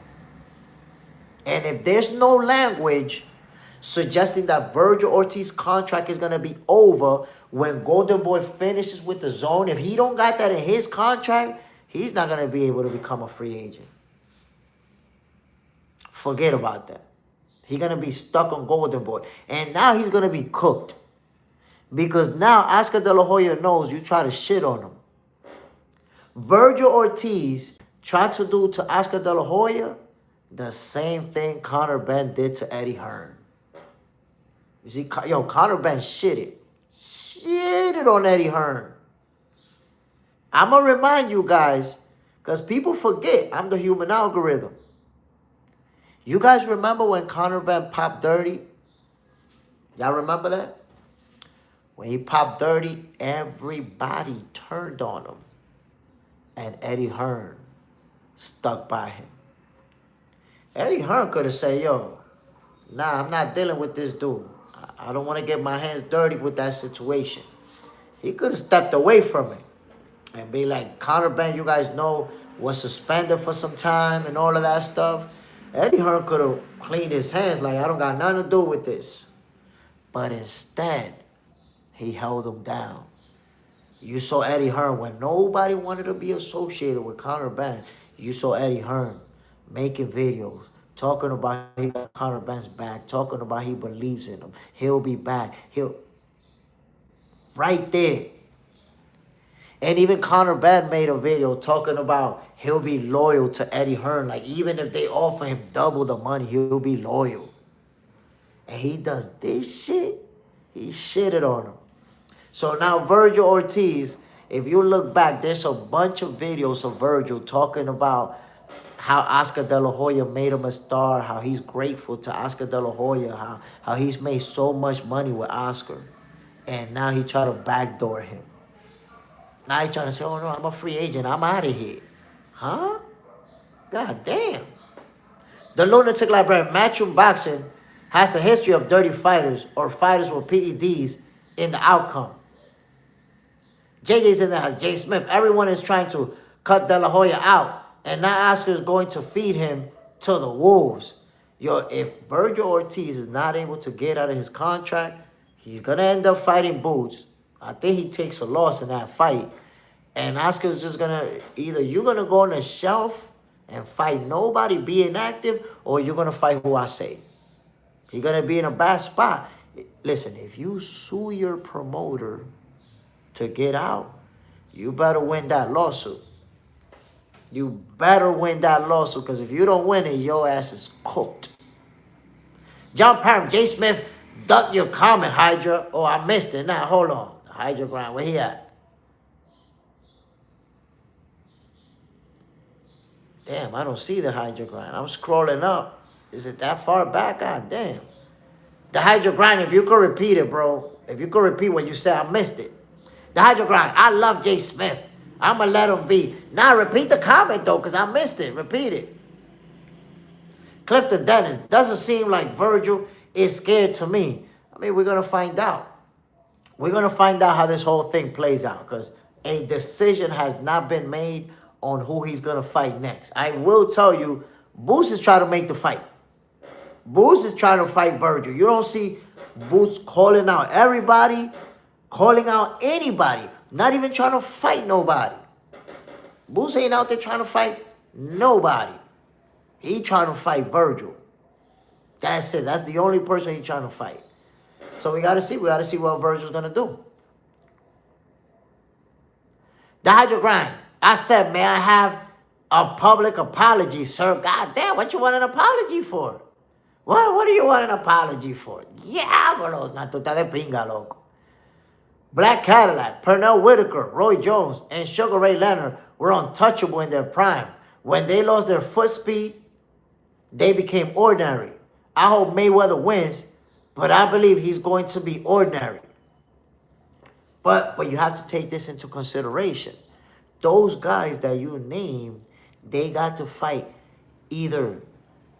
And if there's no language suggesting that Virgil Ortiz's contract is going to be over when Golden Boy finishes with the Zone, if he don't got that in his contract, he's not going to be able to become a free agent. Forget about that. He's going to be stuck on Golden Boy. And now he's going to be cooked. Because now Oscar De La Hoya knows you try to shit on him. Virgil Ortiz tried to do to Oscar De La Hoya the same thing Conor Benn did to Eddie Hearn. You see, Conor Benn shitted on Eddie Hearn. I'm going to remind you guys, because people forget, I'm the human algorithm. You guys remember when Conor Benn popped dirty? Y'all remember that? When he popped dirty, everybody turned on him. And Eddie Hearn stuck by him. Eddie Hearn could have said, yo, nah, I'm not dealing with this dude. I don't want to get my hands dirty with that situation. He could have stepped away from it and be like, Conor Benn, you guys know, was suspended for some time and all of that stuff. Eddie Hearn could have cleaned his hands like, I don't got nothing to do with this. But instead, he held him down. You saw Eddie Hearn when nobody wanted to be associated with Conor Benn. You saw Eddie Hearn making videos, talking about he got Conor Benn's back, talking about he believes in him. He'll be back. Right there. And even Conor Benn made a video talking about he'll be loyal to Eddie Hearn. Like, even if they offer him double the money, he'll be loyal. and he does this shit, he shitted on him. So now Virgil Ortiz, if you look back, there's a bunch of videos of Virgil talking about how Oscar De La Hoya made him a star, how he's grateful to Oscar De La Hoya, how he's made so much money with Oscar. And now he tried to backdoor him. Now he trying to say, oh no, I'm a free agent, I'm out of here. Huh? God damn. The lunatic librarian, Matchroom Boxing, has a history of dirty fighters or fighters with PEDs in the outcome. JJ's in there, has Jay Smith. Everyone is trying to cut De La Hoya out. And now Oscar is going to feed him to the wolves. Yo, if Virgil Ortiz is not able to get out of his contract, he's going to end up fighting Boots. I think he takes a loss in that fight. And Oscar's just going to, either you're going to go on the shelf and fight nobody, be inactive, or you're going to fight who I say. You're going to be in a bad spot. Listen, if you sue your promoter to get out, you better win that lawsuit. You better win that lawsuit, because if you don't win it, your ass is cooked. John Parham, Jay Smith, duck your comment, Hydra. Oh, I missed it. Now, hold on. Hydra Grind, where he at? Damn, I don't see the Hydra Grind. I'm scrolling up. Is it that far back? God damn. The Hydra Grind, if you could repeat it, bro. If you could repeat what you said, I missed it. The Hydra Grind, I love Jay Smith. I'm going to let him be. Now, repeat the comment, though, because I missed it. Repeat it. Clifton Dennis, doesn't seem like Virgil is scared to me. I mean, we're going to find out. We're going to find out how this whole thing plays out, because a decision has not been made on who he's going to fight next. I will tell you, Boots is trying to make the fight. Boots is trying to fight Virgil. You don't see Boots calling out everybody, calling out anybody. Not even trying to fight nobody. Boots ain't out there trying to fight nobody. He trying to fight Virgil. That's it. That's the only person he trying to fight. So we got to see. We got to see what Virgil's going to do. The Hydro Grind. I said, may I have a public apology, sir? God damn, what you want an apology for? What do you want an apology for? Yeah, bro. Na tú estás de pinga, loco. Black Cadillac, Pernell Whitaker, Roy Jones, and Sugar Ray Leonard were untouchable in their prime. When they lost their foot speed, they became ordinary. I hope Mayweather wins, but I believe he's going to be ordinary. But you have to take this into consideration. Those guys that you named, they got to fight either,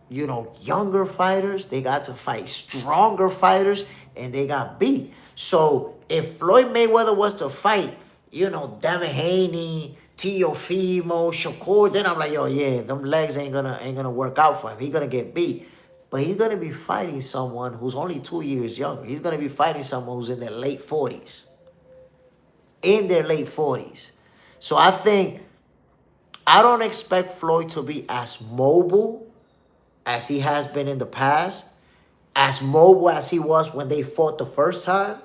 you know, younger fighters, they got to fight stronger fighters, and they got beat. So if Floyd Mayweather was to fight, you know, Devin Haney, Teofimo, Shakur, then I'm like, yo, yeah, them legs ain't gonna work out for him. He's gonna get beat. But he's gonna be fighting someone who's only 2 years younger. He's gonna be fighting someone who's in their late 40s. In their late 40s. So I don't expect Floyd to be as mobile as he has been in the past, as mobile as he was when they fought the first time.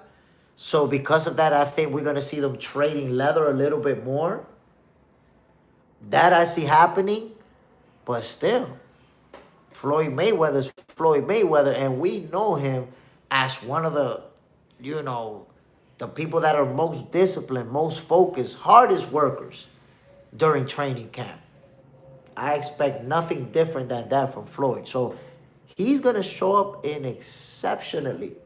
So because of that, I think we're going to see them trading leather a little bit more. That I see happening. But still, Floyd Mayweather's Floyd Mayweather, and we know him as one of the, you know, the people that are most disciplined, most focused, hardest workers during training camp. I expect nothing different than that from Floyd. So he's going to show up in exceptionally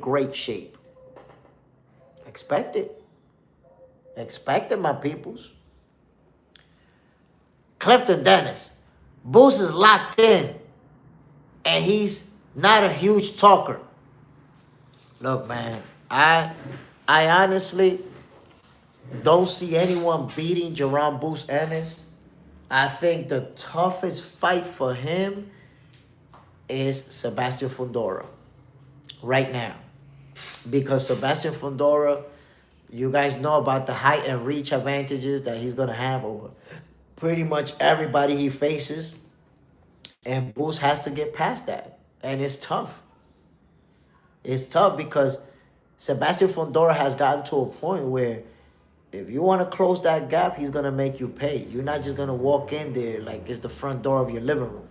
great shape. Expect it. Expect it, my peoples. Clifton Dennis. Boots is locked in. And he's not a huge talker. Look, man, I honestly don't see anyone beating Jerome Boots Ennis. I think the toughest fight for him is Sebastian Fundora right now. Because Sebastian Fundora, you guys know about the height and reach advantages that he's going to have over pretty much everybody he faces. And Boots has to get past that. And it's tough. It's tough because Sebastian Fundora has gotten to a point where if you want to close that gap, he's going to make you pay. You're not just going to walk in there like it's the front door of your living room.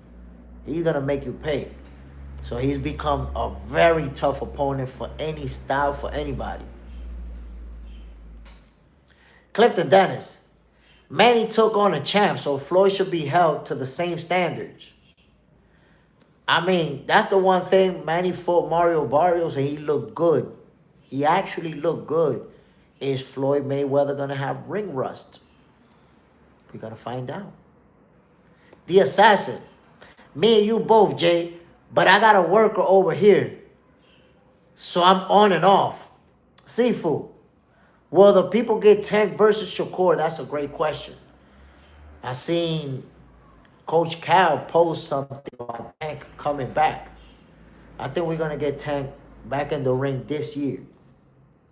He's going to make you pay. So he's become a very tough opponent for any style, for anybody. Clifton Dennis. Manny took on a champ, so Floyd should be held to the same standards. I mean, that's the one thing. Manny fought Mario Barrios and he looked good. He actually looked good. Is Floyd Mayweather going to have ring rust? We're going to find out. The Assassin. Me and you both, Jay. But I got a worker over here. So I'm on and off. Sifu. Will the people get Tank versus Shakur? That's a great question. I seen Coach Cal post something about Tank coming back. I think we're going to get Tank back in the ring this year.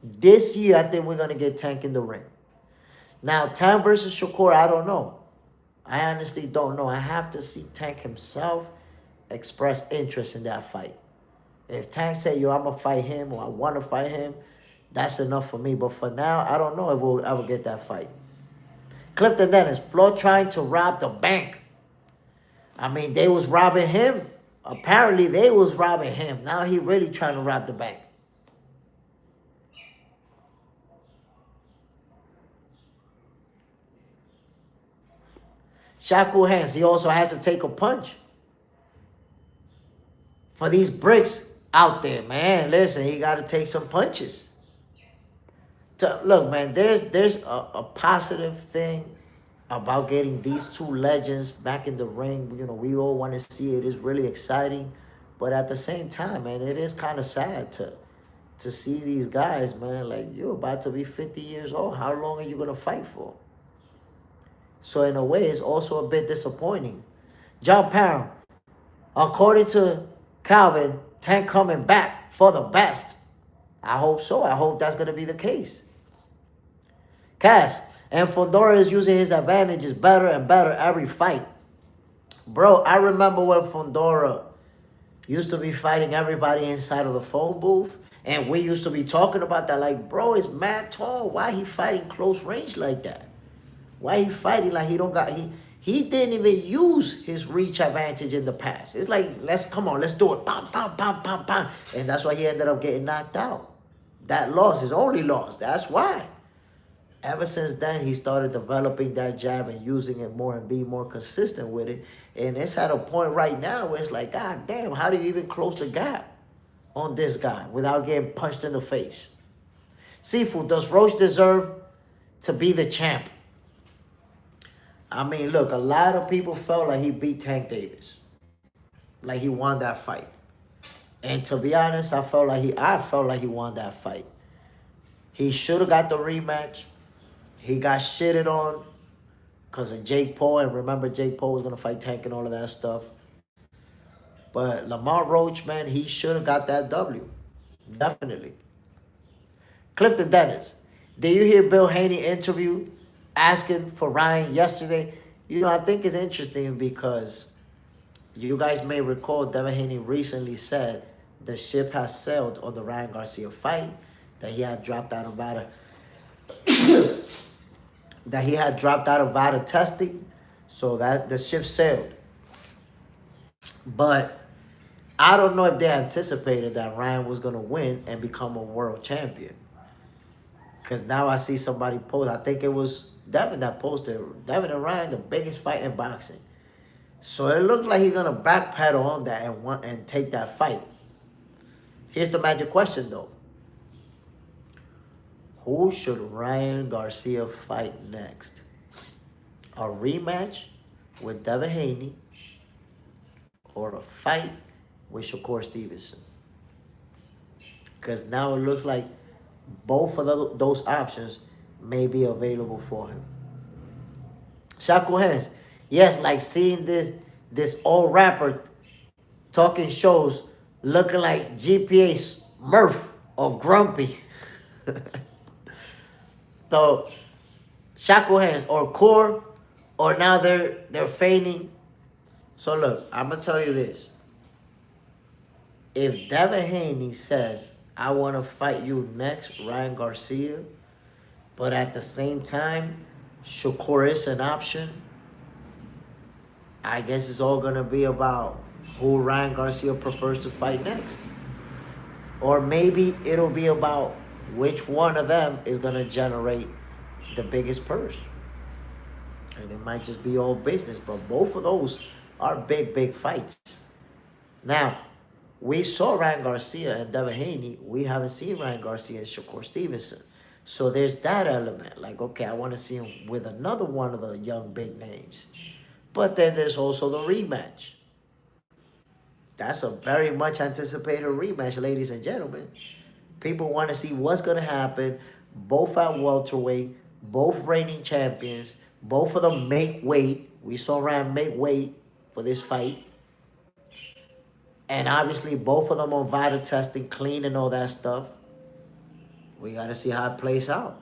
This year, I think we're going to get Tank in the ring. Now, Tank versus Shakur, I don't know. I honestly don't know. I have to see Tank himself express interest in that fight. If Tank say, yo, I'm going to fight him or I want to fight him, that's enough for me. But for now, I don't know if we'll ever get that fight. Clifton Dennis, Floyd trying to rob the bank. I mean, they was robbing him. Apparently, they was robbing him. Now he really trying to rob the bank. Shackle hands. He also has to take a punch. For these bricks out there, man, listen, he got to take some punches. Look, man, there's a positive thing about getting these two legends back in the ring. You know, we all want to see it. It's really exciting. But at the same time, man, it is kind of sad to see these guys, man. Like, you're about to be 50 years old. How long are you going to fight for? So in a way, it's also a bit disappointing. John Pound, according to Calvin, Tank coming back for the best. I hope so. I hope that's going to be the case. Cass, and Fondora is using his advantages better and better every fight. Bro, I remember when Fondora used to be fighting everybody inside of the phone booth. And we used to be talking about that. Like, bro, it's mad tall. Why he fighting close range like that? Why he fighting like he don't got... He didn't even use his reach advantage in the past. It's like, let's do it. Bam, bam, bam, bam, bam. And that's why he ended up getting knocked out. That loss, his only loss. That's why. Ever since then, he started developing that jab and using it more and being more consistent with it. And it's at a point right now where it's like, God damn, how do you even close the gap on this guy without getting punched in the face? Sifu, does Roach deserve to be the champ? I mean, look, a lot of people felt like he beat Tank Davis. Like he won that fight. And to be honest, I felt like he won that fight. He should have got the rematch. He got shitted on because of Jake Paul. And remember, Jake Paul was going to fight Tank and all of that stuff. But Lamar Roach, man, he should have got that W. Definitely. Clifton Dennis. Did you hear Bill Haney interview asking for Ryan yesterday? You know, I think it's interesting because you guys may recall Devin Haney recently said the ship has sailed on the Ryan Garcia fight, that he had dropped out of VADA testing, so that the ship sailed. But I don't know if they anticipated that Ryan was going to win and become a world champion. Because now I see somebody post, I think it was Devin that posted, Devin and Ryan, the biggest fight in boxing. So it looks like he's going to backpedal on that and take that fight. Here's the magic question, though. Who should Ryan Garcia fight next? A rematch with Devin Haney or a fight with Shakur Stevenson? Because now it looks like both of those options may be available for him. Shackle hands. Yes, like seeing this old rapper talking shows looking like GPA Smurf or Grumpy. So, shackle hands or core, or now they're feigning. So look, I'm gonna tell you this. If Devin Haney says, I want to fight you next, Ryan Garcia, but at the same time, Shakur is an option, I guess it's all gonna be about who Ryan Garcia prefers to fight next. Or maybe it'll be about which one of them is going to generate the biggest purse. And it might just be all business, but both of those are big, big fights. Now, we saw Ryan Garcia and Devin Haney. We haven't seen Ryan Garcia and Shakur Stevenson. So there's that element. Like, okay, I want to see him with another one of the young big names. But then there's also the rematch. That's a very much anticipated rematch, ladies and gentlemen. People want to see what's going to happen. Both at welterweight, both reigning champions. Both of them make weight. We saw Ryan make weight for this fight. And obviously, both of them on vital testing, clean and all that stuff. We got to see how it plays out.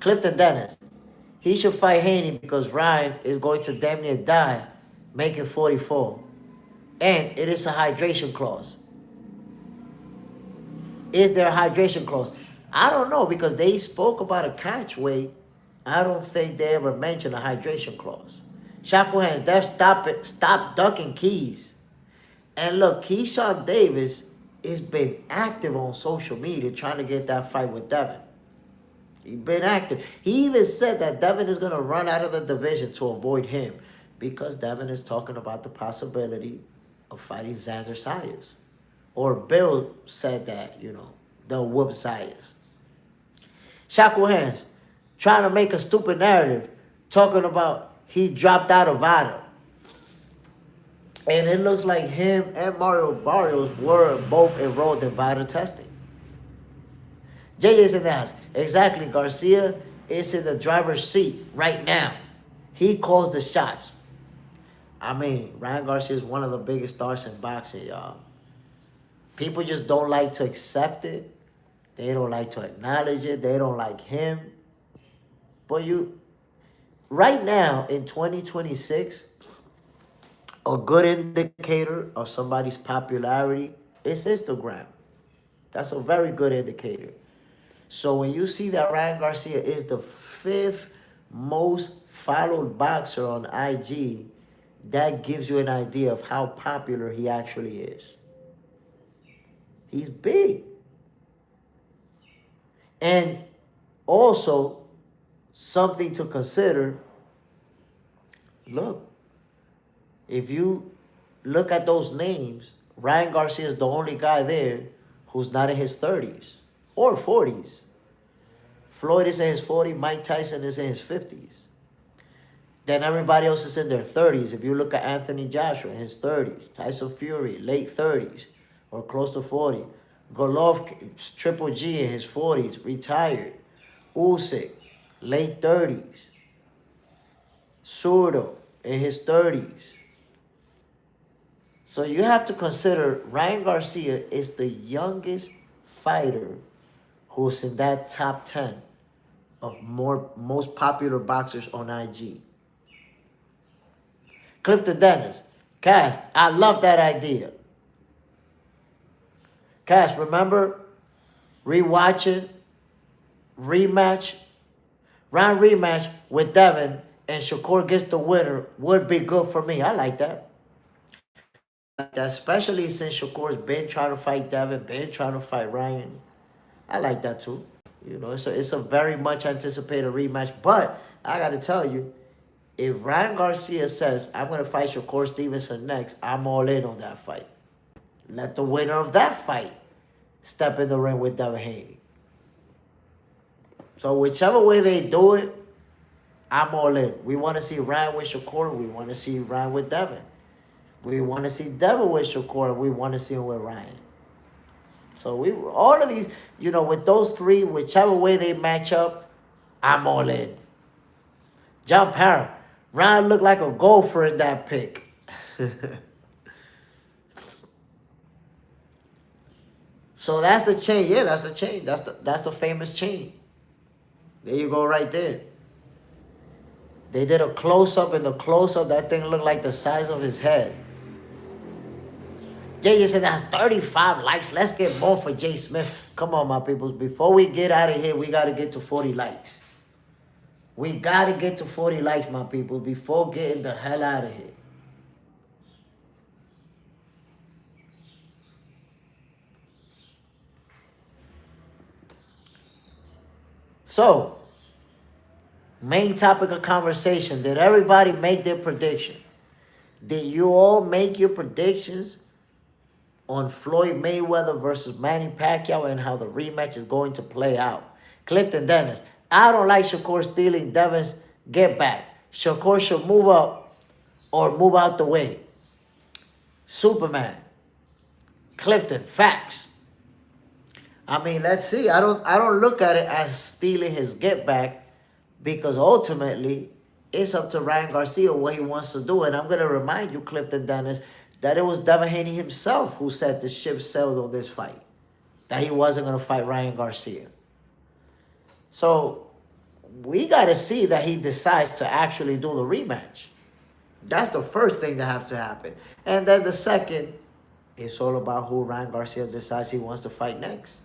Clifton Dennis. He should fight Haney because Ryan is going to damn near die making 44. And it is a hydration clause. Is there a hydration clause? I don't know because they spoke about a catch weight. I don't think they ever mentioned a hydration clause. Shackle hands, Def, stop ducking Keys. And look, Keyshawn Davis has been active on social media trying to get that fight with Devin. He's been active. He even said that Devin is going to run out of the division to avoid him because Devin is talking about the possibility of fighting Xander Sayers. Or Bill said that, they'll whoop Sayers. Shackle hands, trying to make a stupid narrative, talking about he dropped out of VADA. And it looks like him and Mario Barrios were both enrolled in VADA testing. JJ's in the house. Exactly. Garcia is in the driver's seat right now. He calls the shots. I mean, Ryan Garcia is one of the biggest stars in boxing, y'all. People just don't like to accept it. They don't like to acknowledge it. They don't like him. But right now in 2026, a good indicator of somebody's popularity is Instagram. That's a very good indicator. So when you see that Ryan Garcia is the 5th most followed boxer on IG, that gives you an idea of how popular he actually is. He's big. And also, something to consider, look, if you look at those names, Ryan Garcia is the only guy there who's not in his 30s or 40s. Floyd is in his 40s, Mike Tyson is in his 50s. Then everybody else is in their 30s. If you look at Anthony Joshua in his 30s, Tyson Fury, late 30s or close to 40. Golovkin, Triple G in his 40s, retired. Usyk, late 30s. Surdo in his 30s. So you have to consider Ryan Garcia is the youngest fighter who's in that top 10 of most popular boxers on IG. Clifton Dennis. Cash, I love that idea. Cash, remember rewatching rematch? Round rematch with Devin and Shakur gets the winner would be good for me. I like that. Especially since Shakur's been trying to fight Devin, been trying to fight Ryan. I like that too. It's a very much anticipated rematch. But I got to tell you, if Ryan Garcia says, I'm going to fight Shakur Stevenson next, I'm all in on that fight. Let the winner of that fight step in the ring with Devin Haney. So whichever way they do it, I'm all in. We want to see Ryan with Shakur. We want to see Ryan with Devin. We want to see Devin with Shakur. We want to see him with Ryan. So all of these, with those three, whichever way they match up, I'm all in. John Parra. Ryan looked like a golfer in that pick. So that's the chain. Yeah, that's the chain. That's the famous chain. There you go right there. They did a close-up. In the close-up, that thing looked like the size of his head. Jay said that's 35 likes. Let's get more for Jay Smith. Come on, my peoples. Before we get out of here, we got to get to 40 likes. We got to get to 40 likes, my people, before getting the hell out of here. So, main topic of conversation. Did everybody make their prediction? Did you all make your predictions on Floyd Mayweather versus Manny Pacquiao and how the rematch is going to play out? Clifton Dennis. I don't like Shakur stealing Devin's get back. Shakur should move up or move out the way. Superman. Clifton, facts. I mean, let's see. I don't look at it as stealing his get back, because ultimately it's up to Ryan Garcia what he wants to do. And I'm gonna remind you, Clifton Dennis, that it was Devin Haney himself who said the ship sailed on this fight, that he wasn't gonna fight Ryan Garcia. So we gotta see that he decides to actually do the rematch. That's the first thing that has to happen. And then the second, it's all about who Ryan Garcia decides he wants to fight next.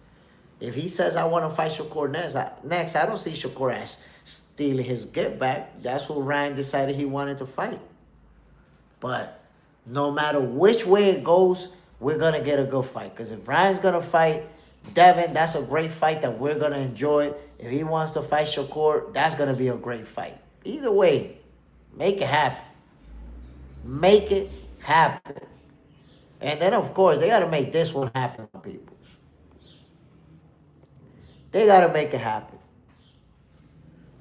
If he says, I want to fight Shakur next, I don't see Shakur as stealing his get back. That's who Ryan decided he wanted to fight. But no matter which way it goes, we're going to get a good fight. Because if Ryan's going to fight Devin, that's a great fight that we're going to enjoy. If he wants to fight Shakur, that's going to be a great fight. Either way, make it happen. Make it happen. And then, of course, they got to make this one happen, people. They got to make it happen.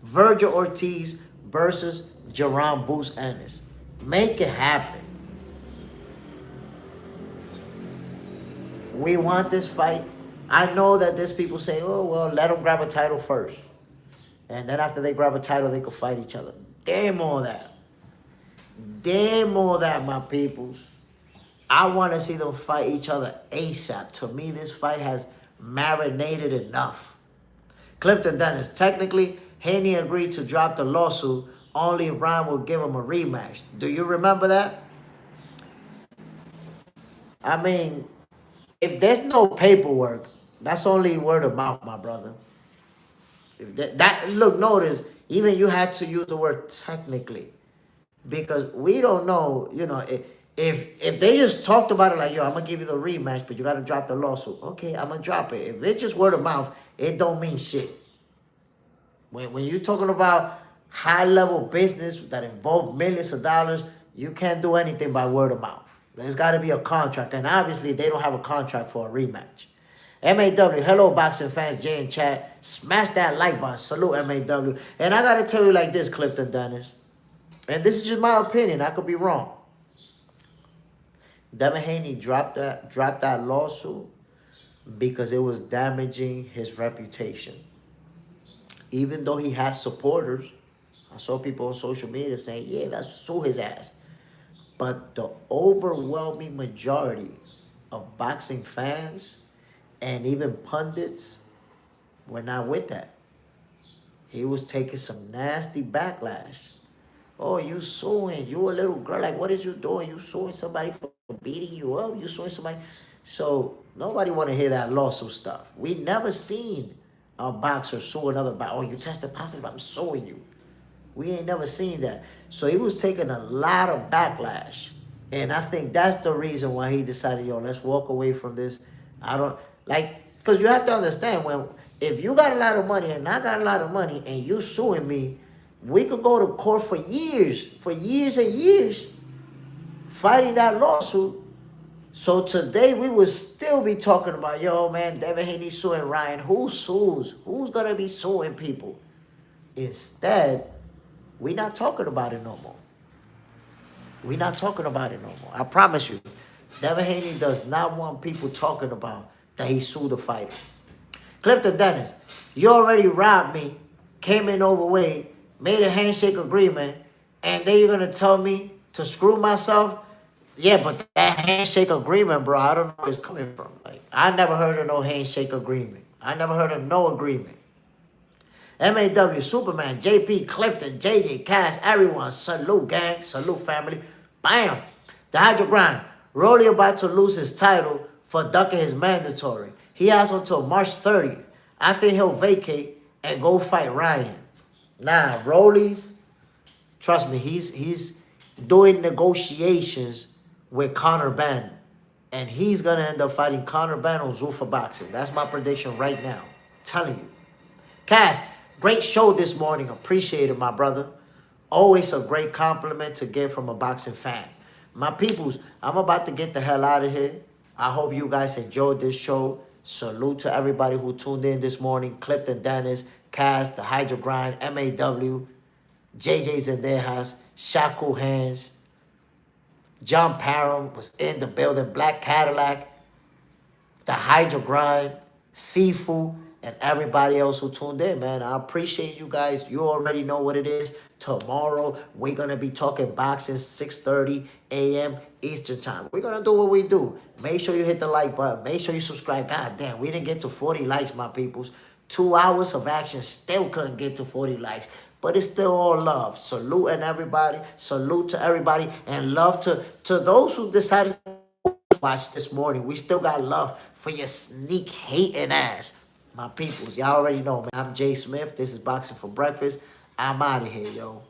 Virgil Ortiz versus Gervonta Ennis. Make it happen. We want this fight. I know that there's people saying, oh, well, let them grab a title first. And then after they grab a title, they can fight each other. Damn all that. Damn all that, my peoples. I want to see them fight each other ASAP. To me, this fight has marinated enough. Clifton Dennis, technically, Haney agreed to drop the lawsuit only if Ryan will give him a rematch. Do you remember that? I mean, if there's no paperwork, that's only word of mouth, my brother. If look, notice, even you had to use the word technically. Because we don't know, you know, if they just talked about it like, yo, I'm going to give you the rematch, but you got to drop the lawsuit. Okay, I'm going to drop it. If it's just word of mouth, it don't mean shit. When you're talking about high-level business that involve millions of dollars, you can't do anything by word of mouth. There's got to be a contract, and obviously they don't have a contract for a rematch. MAW, hello boxing fans, Jay in chat. Smash that like button. Salute MAW. And I got to tell you like this, Clifton Dennis. And this is just my opinion. I could be wrong. Devin Haney dropped that lawsuit because it was damaging his reputation. Even though he has supporters, I saw people on social media saying, yeah, let's sue his ass. But the overwhelming majority of boxing fans and even pundits were not with that. He was taking some nasty backlash. Oh, you suing. You a little girl. Like, what is you doing? You suing somebody for beating you up? You suing somebody? So nobody want to hear that lawsuit stuff. We never seen a boxer sue another boxer. Oh, you tested positive, I'm suing you. We ain't never seen that. So he was taking a lot of backlash. And I think that's the reason why he decided, yo, let's walk away from this. I don't, like, because you have to understand, if you got a lot of money and I got a lot of money and you suing me, we could go to court for years and years, fighting that lawsuit. So today we would still be talking about, yo, man, Devin Haney suing Ryan. Who sues? Who's going to be suing people? Instead, we're not talking about it no more. We're not talking about it no more. I promise you, Devin Haney does not want people talking about that he sued the fighter. Clifton Dennis, you already robbed me, came in overweight, made a handshake agreement, and then you're going to tell me to screw myself? Yeah, but that handshake agreement, bro, I don't know where it's coming from. Like, I never heard of no handshake agreement. I never heard of no agreement. MAW, Superman, JP, Clifton, JJ, Cass, everyone. Salute, gang. Salute, family. Bam. The Hydro Grind. Rolly about to lose his title for ducking his mandatory. He has until March 30th. I think he'll vacate and go fight Ryan. Nah, Rolly's, trust me, he's doing negotiations with Conor Ben. And he's going to end up fighting Conor Ben on Zuffa Boxing. That's my prediction right now. I'm telling you. Cass, Great show this morning. Appreciate it, my brother. Always a great compliment to get from a boxing fan. My peoples, I'm about to get the hell out of here. I hope you guys enjoyed this show. Salute to everybody who tuned in this morning. Clifton Dennis, Cass, The Hydro Grind, MAW, JJ's in their house, Shaku Hands, John Parham was in the building, Black Cadillac, The Hydro Grind, Sifu, and everybody else who tuned in, man. I appreciate you guys. You already know what it is. Tomorrow, we're going to be talking boxing, 6:30 a.m. Eastern time. We're going to do what we do. Make sure you hit the like button. Make sure you subscribe. God damn, we didn't get to 40 likes, my peoples. 2 hours of action, still couldn't get to 40 likes. But it's still all love. Salute and everybody. Salute to everybody. And love to those who decided to watch this morning. We still got love for your sneak hating ass. My peoples, y'all already know, man. I'm Jay Smith. This is Boxing for Breakfast. I'm out of here, yo.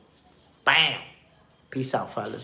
Bam. Peace out, fellas.